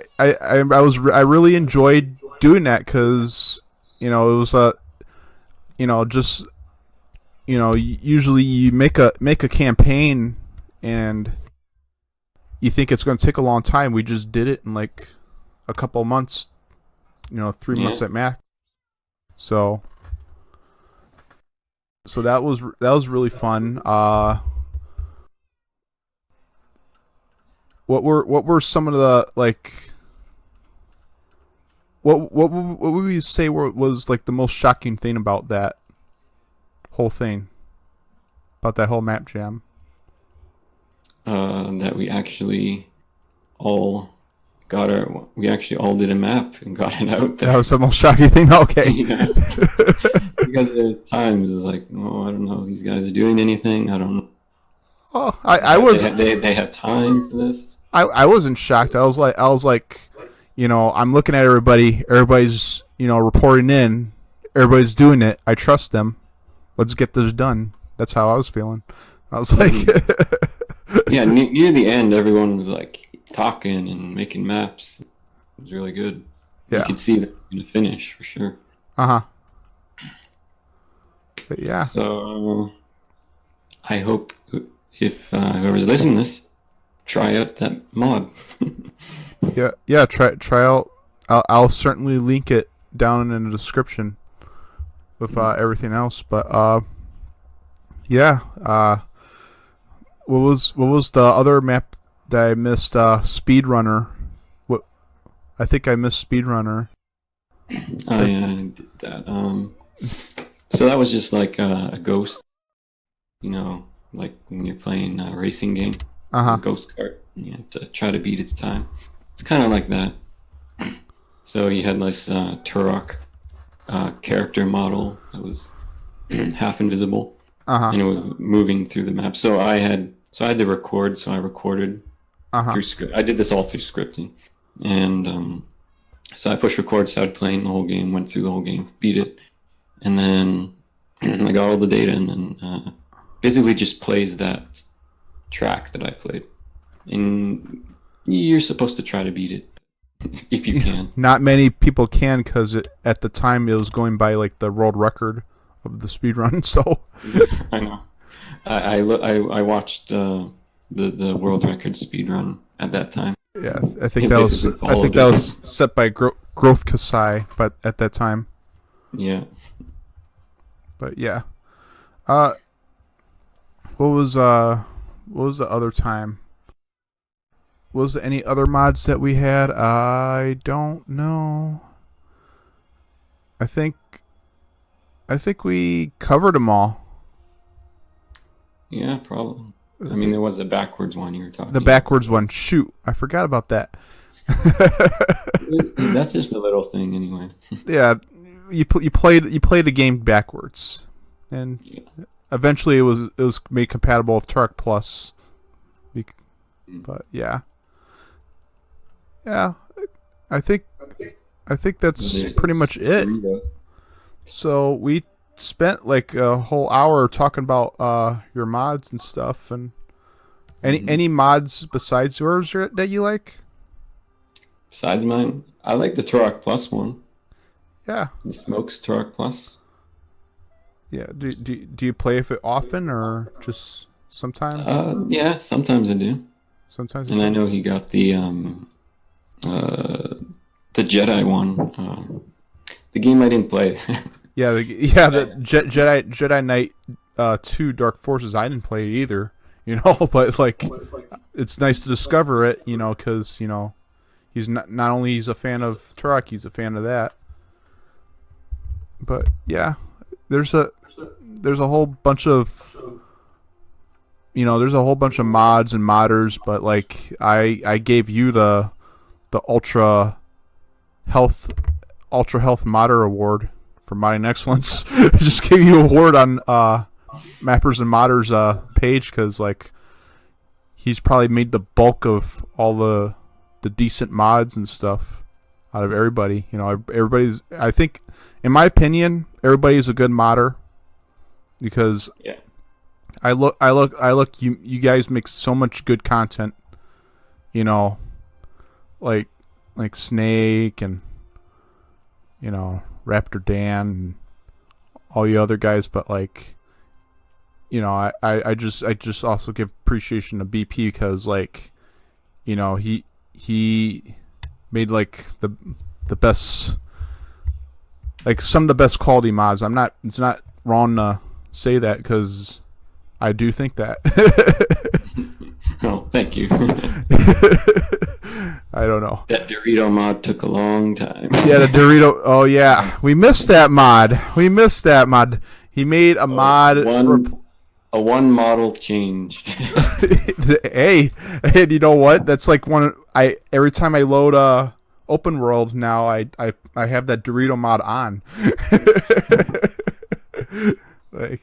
really enjoyed doing that because it was just usually you make a campaign and you think it's going to take a long time. We just did it in like a couple of months, 3 months at max. So that was really fun. What were some of the like? What would we say was like the most shocking thing about that whole thing? About that whole map jam? That we actually all did a map and got it out there. That was the most shocking thing. Okay. Yeah. because there's times it's like, oh, I don't know if these guys are doing anything. I don't know. Oh, I was They have time for this. I wasn't shocked. I was like, I'm looking at everybody. Everybody's reporting in. Everybody's doing it. I trust them. Let's get this done. That's how I was feeling. I was like, Yeah, near the end, everyone was like talking and making maps. It was really good. You yeah, could see them in the finish for sure. uh huh, yeah, So I hope if whoever's listening to this, try out that mod. yeah. Try out. I'll certainly link it down in the description with everything else. But yeah. What was the other map that I missed? Speedrunner. What? I think I missed Speedrunner. I did that. So that was just like a ghost, like when you're playing a racing game, Uh a huh. ghost kart, and you have to try to beat its time. It's kind of like that. So you had this Turok character model that was half invisible, Uh huh. and it was moving through the map. So I had to record. So I recorded Uh huh. through script. I did this all through scripting, and so I pushed record, started playing the whole game, went through the whole game, beat it, and then I got all the data, and then basically just plays that track that I played. And you're supposed to try to beat it if you can. Not many people can because at the time it was going by like the world record of the speed run. So I know. I watched the world record speed run at that time. yeah, I think It that was basically followed set by Growth Kasai, but at that time. Yeah. But yeah, uh, what was the other time? Was there any other mods that we had? I don't know. I think we covered them all. Yeah, probably. I mean, there was the backwards one you were talking The backwards one. Shoot, I forgot about that. about. That's just a little thing anyway. Yeah, you played the game backwards, and Yeah. eventually it was made compatible with Turok Plus. But yeah, I think that's There's pretty much it. Burrito. So we spent like a whole hour talking about your mods and stuff, and any mods besides yours that you like? Besides mine, I like the Turok Plus one. Yeah, The Smokes Turok Plus. yeah. Do you play with it often or just sometimes? Yeah, sometimes I do. Sometimes. And I know he got the Jedi one. The game I didn't play. Yeah, the Jedi Knight 2 Dark Forces. I didn't play it either, but like it's nice to discover it, because he's not only he's a fan of Turok, he's a fan of that. But yeah, there's a whole bunch of mods and modders, but like I gave you the ultra health modder award for modding excellence. I just gave you an award on Mappers and Modders page because like he's probably made the bulk of all the decent mods and stuff out of everybody. Everybody's, I think, in my opinion, everybody's a good modder because Yeah. I look. You guys make so much good content. Like Snake and Raptor Dan and all you other guys, but like, I just also give appreciation to BP because like, he made like the best, like some of the best quality mods. It's not wrong to say that because I do think that. Oh, thank you. I don't know. That Dorito mod took a long time. Yeah, the Dorito. Oh yeah, we missed that mod. He made a mod. A one model change. Hey, and you know what? That's like every time I load open world now, I have that Dorito mod on. Like,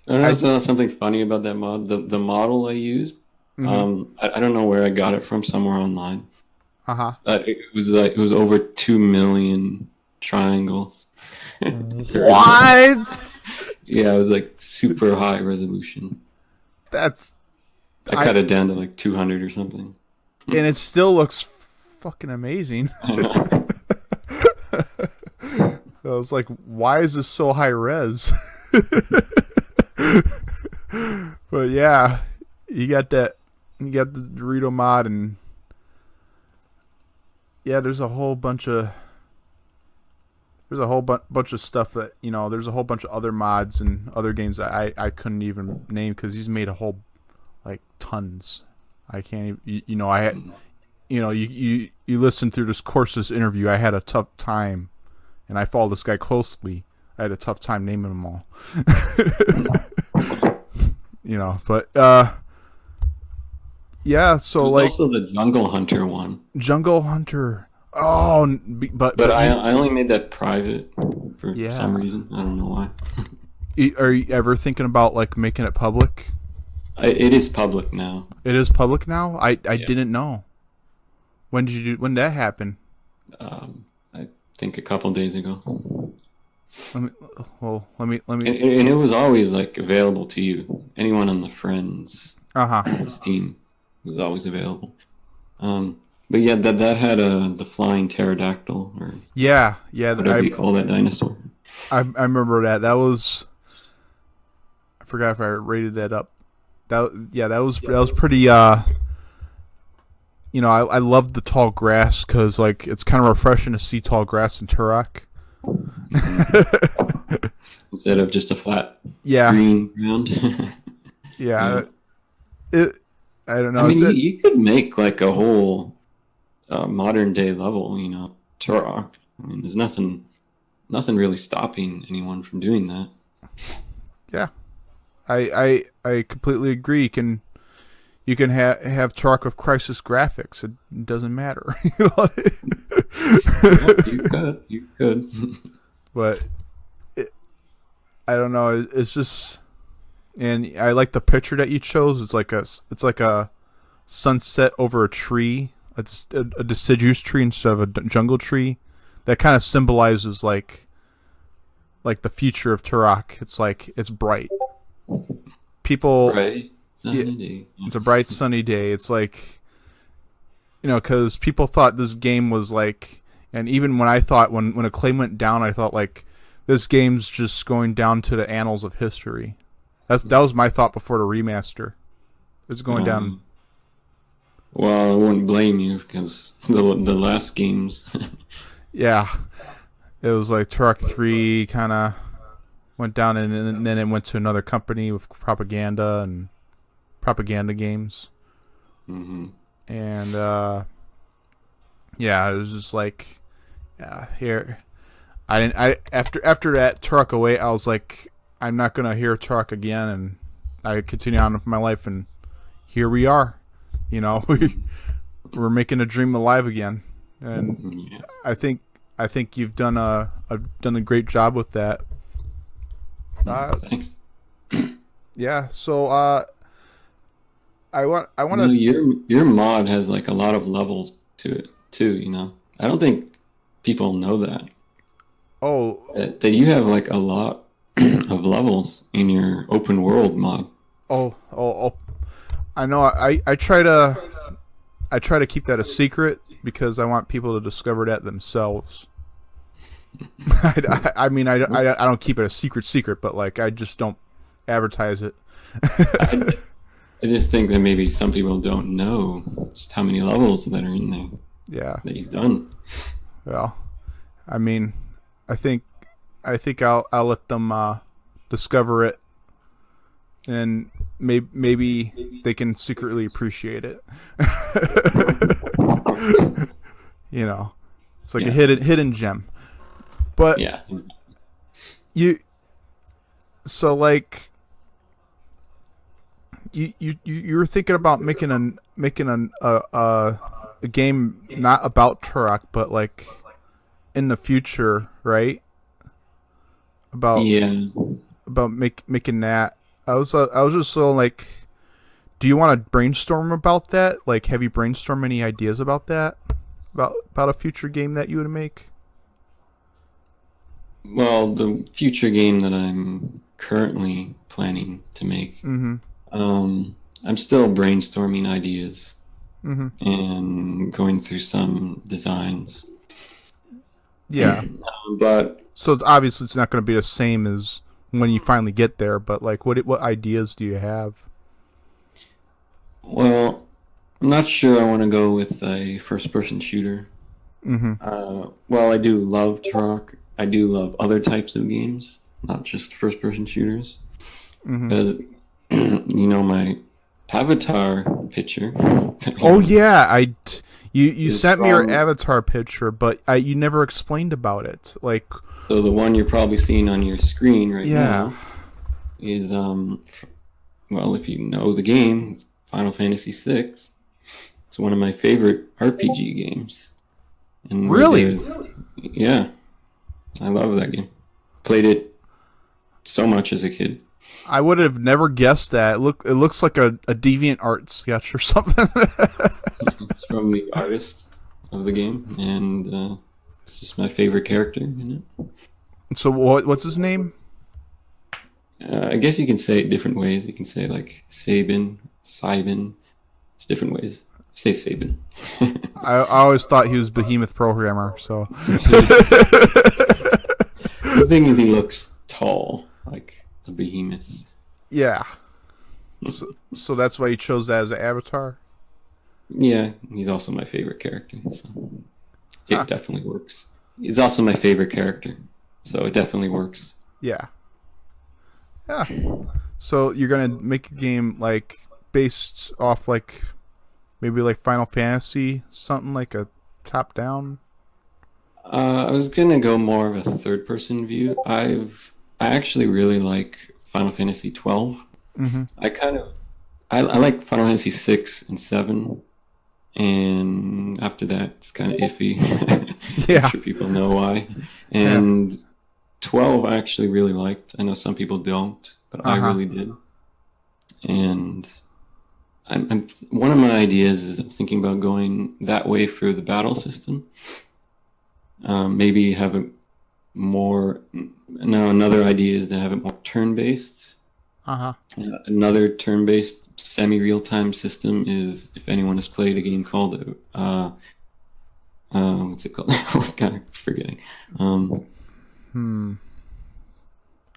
I don't know I if there's something funny about that mod. The model I used, mm-hmm. I don't know where I got it from, somewhere online. Uh-huh. It was over 2 million triangles. What? Yeah, it was like super high resolution. That's I I cut it down to like 200 or something. and it still looks fucking amazing. I know. I was like, why is this so high res? But yeah, you got that. You got the Dorito mod, and yeah, there's a whole bunch of stuff that there's a whole bunch of other mods and other games that I couldn't even name because he's made a whole like tons. I can't even, I had you listen through this course's interview. I had a tough time, and I follow this guy closely. I had a tough time naming them all. But yeah. So There's like also the Jungle Hunter one, Jungle Hunter. Oh, but but I only made that private for some yeah. reason. I don't know why. Are you ever thinking about like making it public? It is public now. It is public now. I Yeah. didn't know. When did that happen? I think a couple days ago, Let me. Well, let me. and it was always like available to you. Anyone on the friends Uh huh. Steam was always available. But yeah, that had the flying pterodactyl or Yeah, yeah. whatever you call that dinosaur. I remember that. That was. I forgot if I rated that up. That was pretty. I loved the tall grass because like it's kind of refreshing to see tall grass in Turok. Instead of just a flat Yeah, green ground. yeah. Yeah. It. I don't I know. mean, Is it? you could make like a whole modern day level, Turok. I mean, there's nothing really stopping anyone from doing that. Yeah. I completely agree. You can have Turok of Crisis graphics. It doesn't matter. Yeah, you could. But I don't know. It's just, and I like the picture that you chose. It's like a sunset over a tree. It's a deciduous tree instead of a jungle tree. That kind of symbolizes like the future of Turok. It's like it's bright. People, Right. yeah, Sunny day. it's a bright sunny day. It's like because people thought this game was like, and even when I thought when Acclaim went down, I thought like this game's just going down to the annals of history. That was my thought before the remaster. It's going down. Well, I wouldn't blame you because the last games. Yeah, it was like Turok 3 kind of went down, and then it went to another company with propaganda and propaganda games, Hmm. and yeah, it was just like, yeah, here. I didn't. I after that Turok away, I was like, I'm not gonna hear Turok again, and I continue on with my life, and here we are. We're making a dream alive again, and Yeah. I think you've done a great job with that. Thanks. Yeah. So I want to. Your mod has like a lot of levels to it too. I don't think people know that Oh, that you have like a lot of levels in your open world mod. oh. I know. I try to keep that a secret because I want people to discover that themselves. I mean, I don't keep it a secret, but like I just don't advertise it. I, I just think that maybe some people don't know just how many levels that are in there Yeah. that you've done. Well, I mean, I think I'll let them discover it, and maybe they can secretly appreciate it. It's like a Yeah. hidden gem. But Yeah. you so like you were thinking about making a game not about Turok but like in the future, right? About Yeah. about making that. I was just so like, do you want to brainstorm about that? Like, have you brainstormed any ideas about that? About a future game that you would make? Well, the future game that I'm currently planning to make, Mm-hmm. I'm still brainstorming ideas Mm-hmm. and going through some designs. Yeah. But So it's obviously it's not going to be the same as when you finally get there. But like, what ideas do you have? well, I'm not sure I want to go with a first-person shooter. Mm-hmm. Well, I do love Turok. I do love other types of games, not just first-person shooters. Mm-hmm. Because my avatar picture. Oh yeah, you is sent me your from avatar picture, but you never explained about it. Like, so the one you're probably seeing on your screen right yeah. now is well, if you know the game, it's Final Fantasy VI. It's one of my favorite RPG games. And what it Really? is, yeah, I love that game. Played it so much as a kid. I would have never guessed that. It looks like a deviant art sketch or something. It's from the artist of the game, and it's just my favorite character in it. So what's his name? I guess you can say it different ways. You can say like Sabin, Sybin. It's different ways. Say Sabin. I always thought he was Behemoth programmer. So The thing is, he looks tall, like a behemoth. yeah. So that's why you chose that as an avatar. Yeah, he's also my favorite character, so it Huh. definitely works. He's also my favorite character, so it definitely works. Yeah. Yeah. So you're gonna make a game like based off like maybe like Final Fantasy, something like a top down. I was gonna go more of a third-person view. I actually really like Final Fantasy 12. Mm-hmm. I like Final Fantasy 6 and 7, and after that it's kind of iffy. I'm Yeah. sure people know why. Yeah. And 12 I actually really liked. I know some people don't, but I Uh-huh. really did. And I'm one of my ideas is I'm thinking about going that way for the battle system. Maybe have it more. No, another idea is to have it more turn-based. Uh-huh. Another turn-based semi-real-time system is if anyone has played a game called what's it called? I'm kind of forgetting. Hmm.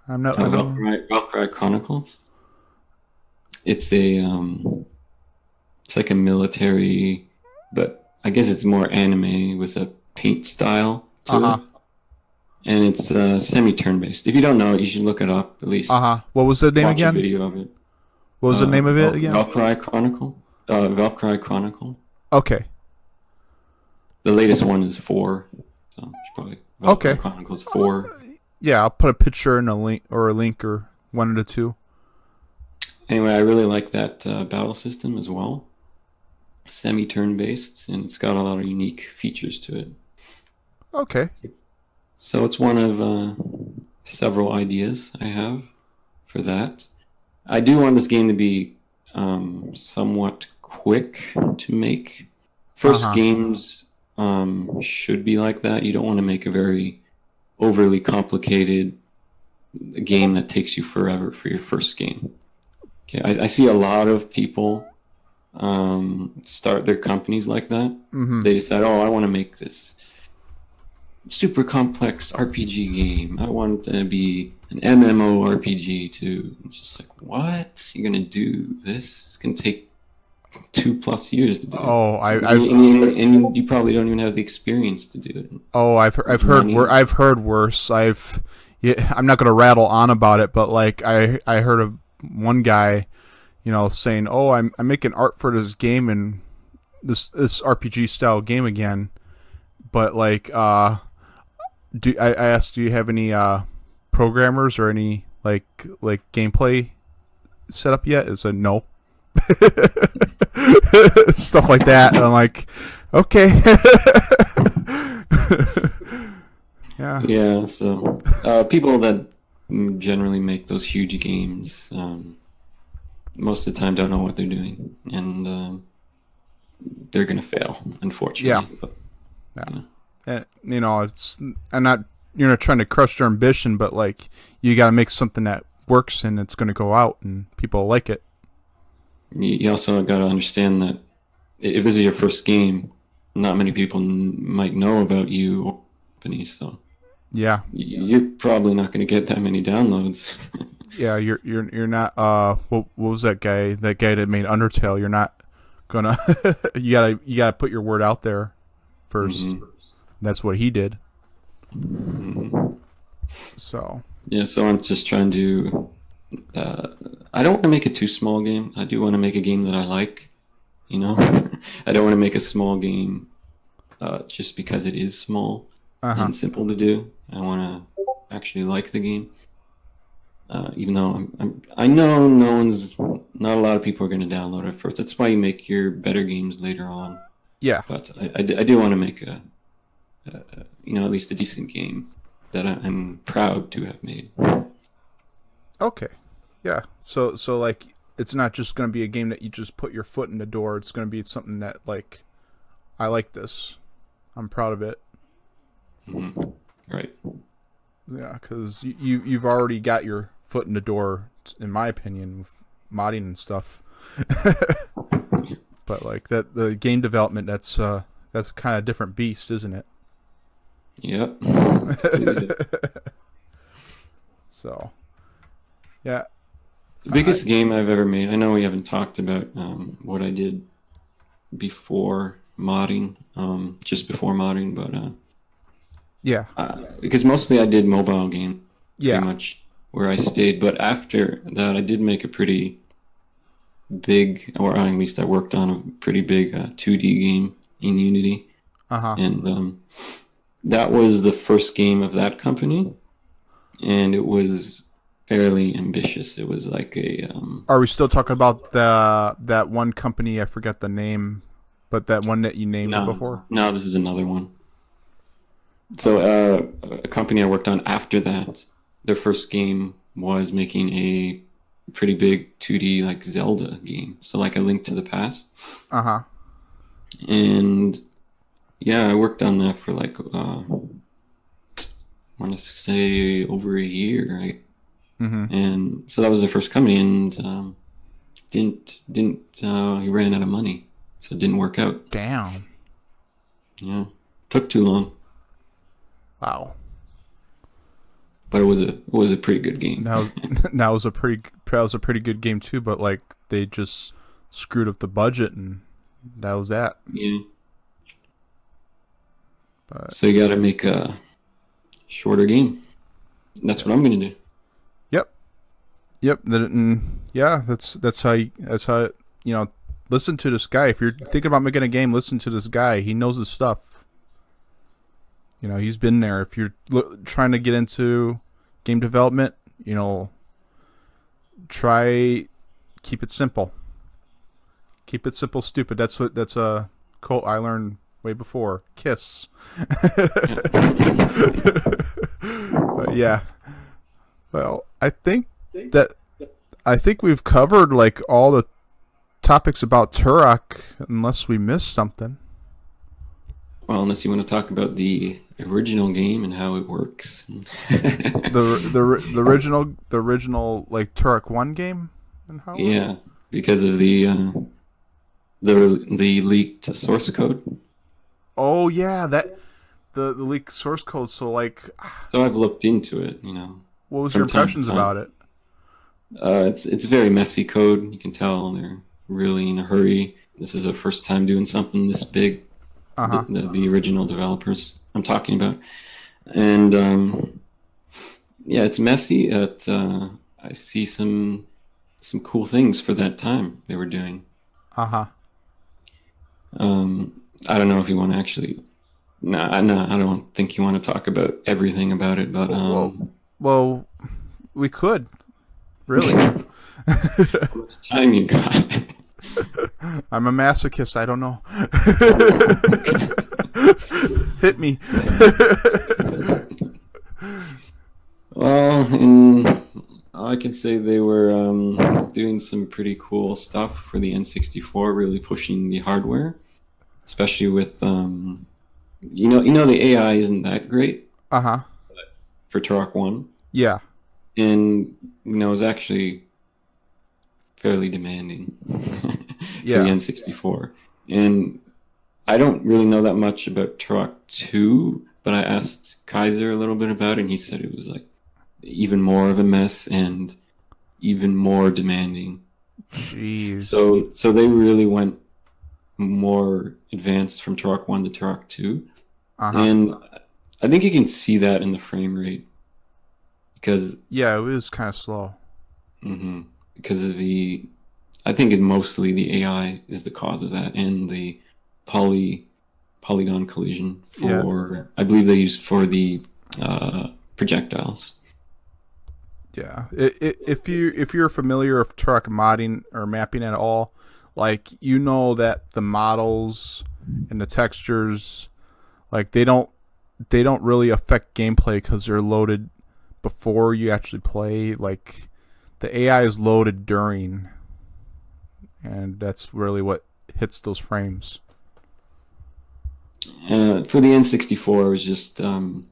I don't. Valkyrie Chronicles. It's a it's like a military, but I guess it's more anime with a paint style to Uh-huh. it, and it's semi-turn based. If you don't know it, you should look it up. At least Uh-huh. What was the name watch a again? video of it. What was the name of it again? Valkyrie Chronicle. Valkyrie Chronicle. Okay. The latest one is 4. So it's probably Valkyrie Okay. Chronicles 4. Yeah, I'll put a picture and a link or one of the two. Anyway, I really like that battle system as well. Semi-turn based, and it's got a lot of unique features to it. Okay. So it's one of several ideas I have for that. I do want this game to be somewhat quick to make. First Uh-huh. games should be like that. You don't want to make a very overly complicated game that takes you forever for your first game. Okay, I see a lot of people start their companies like that. Mm-hmm. They decide, oh, I want to make this super complex RPG game. I want it to be an MMORPG too. It's just like, what? You're gonna do this? It's gonna take 2+ years to do. Oh, and you probably don't even have the experience to do it. I've heard worse. I'm not gonna rattle on about it, but like I heard of one guy, saying, "Oh, I'm making art for this game and this RPG style game again," but like I asked, do you have any programmers or any like gameplay set up yet? It said no. Stuff like that, and I'm like, okay. Yeah. Yeah, so people that generally make those huge games, most of the time don't know what they're doing, and they're gonna fail, Yeah. unfortunately. But, Yeah. you know. And, I'm not, you're not trying to crush their ambition, but like, you got to make something that works and it's going to go out and people like it. You also got to understand that if this is your first game, not many people might know about you or company, so Yeah. you're probably not going to get that many downloads. Yeah. You're not, what was that guy? That guy that made Undertale. You're not gonna, you gotta put your word out there first. Hmm. That's what he did. Hmm. So, Yeah, so I'm just trying to. I don't want to make a too small game. I do want to make a game that I like. You know, I don't want to make a small game just because it is small uh huh. and simple to do. I want to actually like the game. Even though I know not a lot of people are going to download it first. That's why you make your better games later on. Yeah. But I do want to make at least a decent game that I'm proud to have made. Okay. Yeah. So like, it's not just gonna be a game that you just put your foot in the door. It's gonna be something that like, I like this. I'm proud of it. Hmm. Right. Yeah, because you've already got your foot in the door, in my opinion, with modding and stuff. But like that, the game development, that's kind of a different beast, isn't it? Yep. Completely different. So yeah, The biggest game I've ever made. I know we haven't talked about what I did before modding, just before modding, but yeah, because mostly I did mobile game, pretty yeah, much where I stayed. But after that, I did make a pretty big, or at least I worked on a pretty big 2D game in Unity, uh huh. and that was the first game of that company, and it was fairly ambitious. It was like a Are we still talking about that one company? I forget the name, but that one that you named before. no, this is another one. So a company I worked on after that, their first game was making a pretty big 2D like Zelda game. So like a Link to the Past. Uh huh. And yeah, I worked on that for like I want to say over a year, right? Mm-hmm. And so that was the first company, and didn't he ran out of money, so it didn't work out. Damn. Yeah, took too long, Wow. but it was a pretty good game. Now now was a pretty good game too, but like they just screwed up the budget and that was that. Yeah. But So you got to make a shorter game. That's what I'm gonna do. yep, yeah, that's how listen to this guy. If you're thinking about making a game, listen to this guy. He knows his stuff. He's been there. If you're trying to get into game development, try keep it simple. Keep it simple, stupid. That's a quote I learned way before. Kiss. But yeah. Well, I think we've covered like all the topics about Turok, unless we missed something. Well, unless you want to talk about the original game and how it works. The original like Turok 1 game and how. Yeah, because of the leaked source code. Oh yeah, that the leaked source code. So like, So I've looked into it. what was From your time to impressions time. about it? It's very messy code. You can tell they're really in a hurry. This is the first time doing something this big. Uh huh. The original developers I'm talking about, and yeah, it's messy. I see some cool things for that time they were doing. Uh huh. I don't know if you want to actually. No, I don't think you want to talk about everything about it, but Well, we could really. how much time you got? I'm a masochist. I don't know. Hit me. Well, in I can say they were doing some pretty cool stuff for the N64, really pushing the hardware, especially with the AI isn't that great Uh huh. for Turok One, Yeah. and it was actually fairly demanding for the Yeah. N64. And I don't really know that much about Turok 2, but I asked Kaiser a little bit about it, and he said it was like even more of a mess and even more demanding. Jeez. So they really went more advanced from Turok 1 to Turok 2. Uh huh. And I think you can see that in the frame rate because Yeah, it was kind of slow. mhm, because of the I think it's mostly the AI is the cause of that and the poly polygon collision Yeah. for I believe they used for the projectiles. Yeah. If you're familiar with truck modding or mapping at all, like you know that the models and the textures, like they don't really affect gameplay because they're loaded before you actually play. Like the AI is loaded during, and that's really what hits those frames. For the N64, it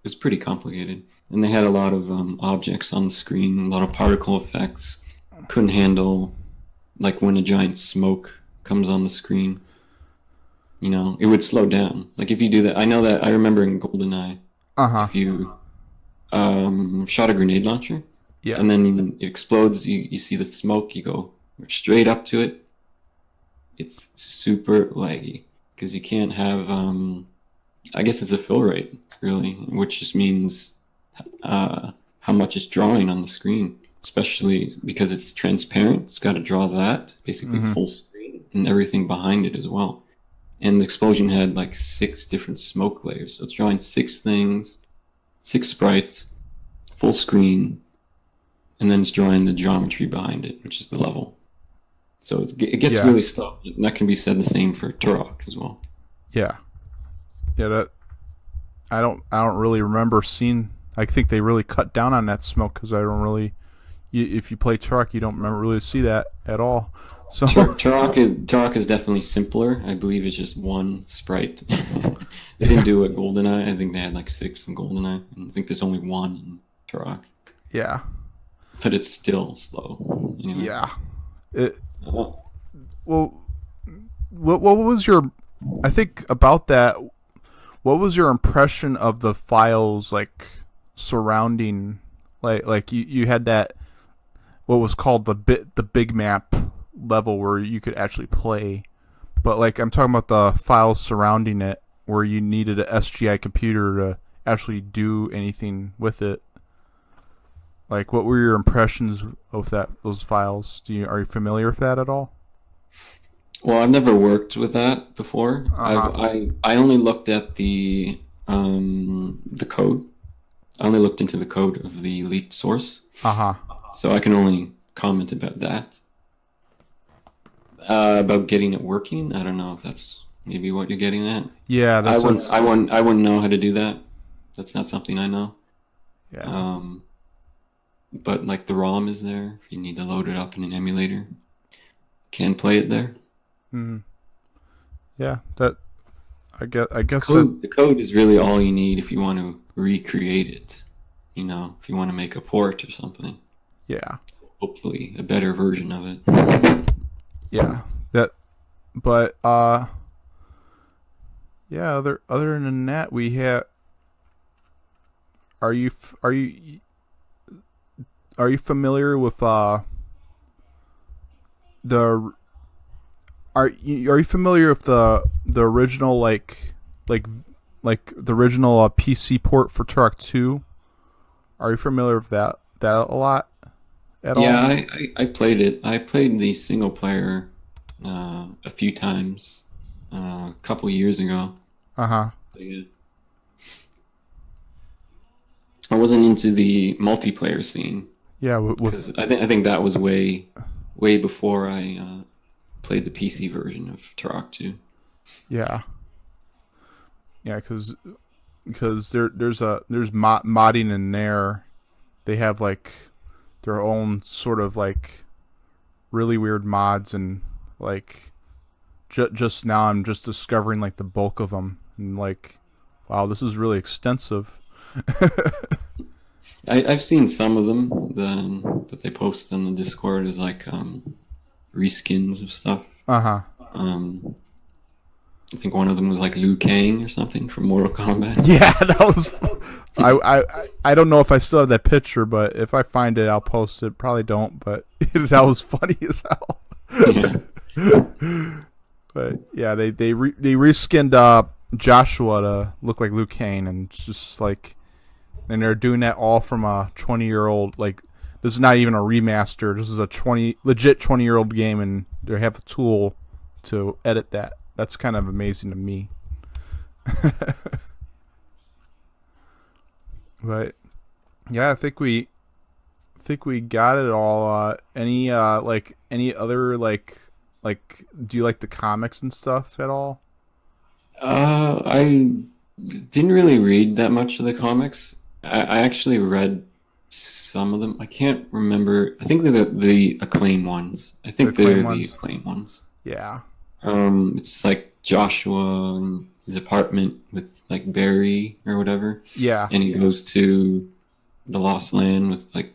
was pretty complicated, and they had a lot of objects on the screen, a lot of particle effects. Couldn't handle like when a giant smoke comes on the screen. It would slow down. Like if you do that, I know that I remember in GoldenEye, Uh huh. if you shot a grenade launcher Yeah. and then it explodes, you see the smoke, you go straight up to it. It's super laggy because you can't have. I guess it's a fill rate, really, which just means how much it's drawing on the screen, especially because it's transparent. It's got to draw that basically Mm-hmm. full screen and everything behind it as well. And the explosion had like 6 different smoke layers, so it's drawing 6 things, 6 sprites, full screen, and then it's drawing the geometry behind it, which is the level. So it gets Yeah. really slow. And that can be said the same for Turok as well. Yeah. Yeah. That I don't really remember seeing. I think they really cut down on that smoke because I don't really. If you play truck, you don't remember really see that at all. So Turok is definitely simpler. I believe it's just one sprite. They didn't yeah. do it GoldenEye. I think they had like 6 in GoldenEye. And I think there's only one in Turok. Yeah. But it's still slow. Anyway. Yeah. It, Oh. well, what was your? I think about that. What was your impression of the files like surrounding, like you had that what was called the big map level where you could actually play, but like I'm talking about the files surrounding it where you needed a SGI computer to actually do anything with it. Like, what were your impressions of those files? Are you familiar with that at all? Well, I've never worked with that before. Uh huh. I only looked at the code. I only looked into the code of the leaked source, Uh huh. so I can only comment about that. About getting it working, I don't know if that's maybe what you're getting at. Yeah, I that's wouldn't, what's. I wouldn't, I wouldn't know how to do that. That's not something I know. Yeah. Um, but like the ROM is there. If you need to load it up in an emulator, can play it there. Mm, yeah. That I guess. I The guess that. code, the code is really all you need if you want to recreate it. If you want to make a port or something. Yeah. Hopefully, a better version of it. Yeah. That. But yeah. Other than that, we have. Are you are you familiar with the are you familiar with the original like like the original PC port for Turok 2? Are you familiar with that a lot at Yeah, all? I played it. I played the single player a few times a couple years ago. Uh huh. Yeah. I wasn't into the multiplayer scene Yeah. With because I think that was way before I played the PC version of Turok 2. yeah yeah because there's modding in there. They have like their own sort of like really weird mods, and like just now I'm just discovering like the bulk of them, and like, wow, this is really extensive. I've seen some of them that they post on the Discord as like reskins of stuff. Uh-huh. Um, I think one of them was like Liu Kang or something from Mortal Kombat. Yeah, that was. I don't know if I still have that picture, but if I find it, I'll post it. Probably don't, but that was funny as hell. Yeah. But yeah, they reskinned Joshua to look like Liu Kang, and it's just like, and they're doing that all from a 20-year-old. Like, this is not even a remaster. This is a legit 20-year-old game, and they have a tool to edit that. That's kind of amazing to me. But yeah, I think we got it all. Any other do you like the comics and stuff at all? I didn't really read that much of the comics. I actually read some of them. I can't remember. I think they're the Acclaim ones. I think they're the Acclaim ones. Yeah. It's like Joshua and his apartment with like Barry or whatever. Yeah. And he goes to the Lost Land with like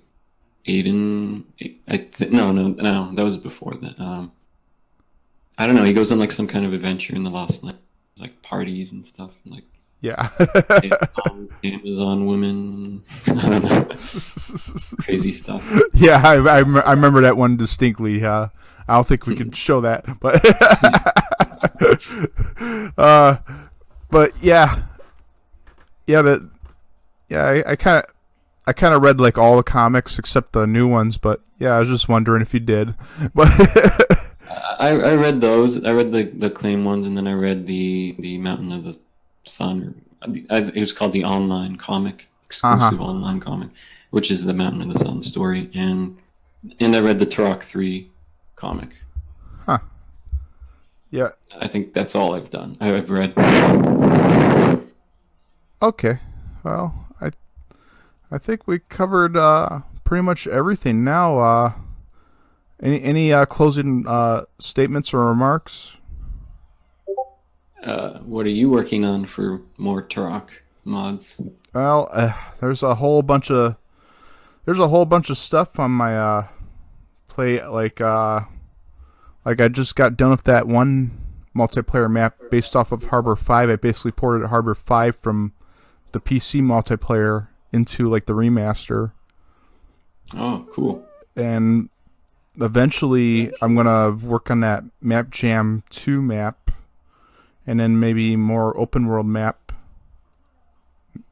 Aiden. No, that was before that. I don't know. He goes on like some kind of adventure in the Lost Land, like parties and stuff, and like yeah, Amazon women. I don't know. Crazy stuff. Yeah, I remember that one distinctly. I don't think we could show that, but but yeah, I kind of read like all the comics except the new ones, but yeah, I was just wondering if you did, but. I read those. I read the Claim ones, and then I read the Mountain of the Sun. It was called the online comic, exclusive online comic, which is the Mountain of the Sun story, and I read the Turok 3 comic. Huh. Yeah. I think that's all I've done. I've read. Okay. Well, I think we covered pretty much everything now. Any closing statements or remarks? What are you working on for more Turok mods? Well, there's a whole bunch of stuff on my plate. Like I just got done with that one multiplayer map based off of Harbor 5. I basically ported Harbor 5 from the PC multiplayer into like the remaster. Oh, cool. And eventually I'm gonna work on that Map Jam 2 map, and then maybe more open world map.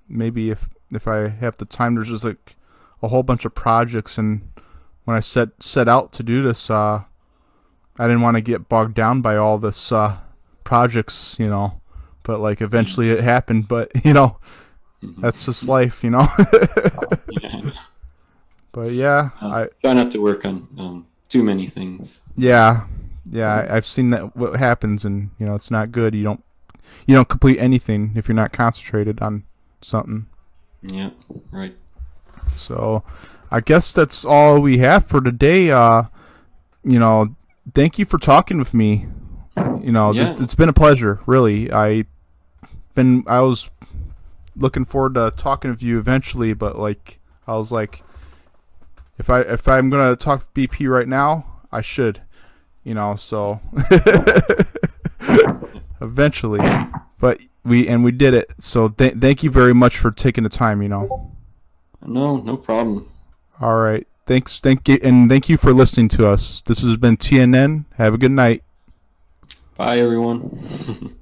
Maybe if I have the time. There's just like a whole bunch of projects, and when I set out to do this, I didn't want to get bogged down by all this projects, you know. But like eventually it happened. But you know, that's just life, you know. Yeah. But yeah, I try not to work on too many things. Yeah, I've seen that what happens, and you know it's not good. You don't complete anything if you're not concentrated on something. Yeah, right. So, I guess that's all we have for today. You know, thank you for talking with me. You know, Yeah. it's been a pleasure, really. I was looking forward to talking with you eventually, but like I was like, if I'm gonna talk BP right now, I should, you know. So eventually, but we did it. So thank you very much for taking the time, you know. No problem. All right, thank you for listening to us. This has been TNN. Have a good night. Bye, everyone.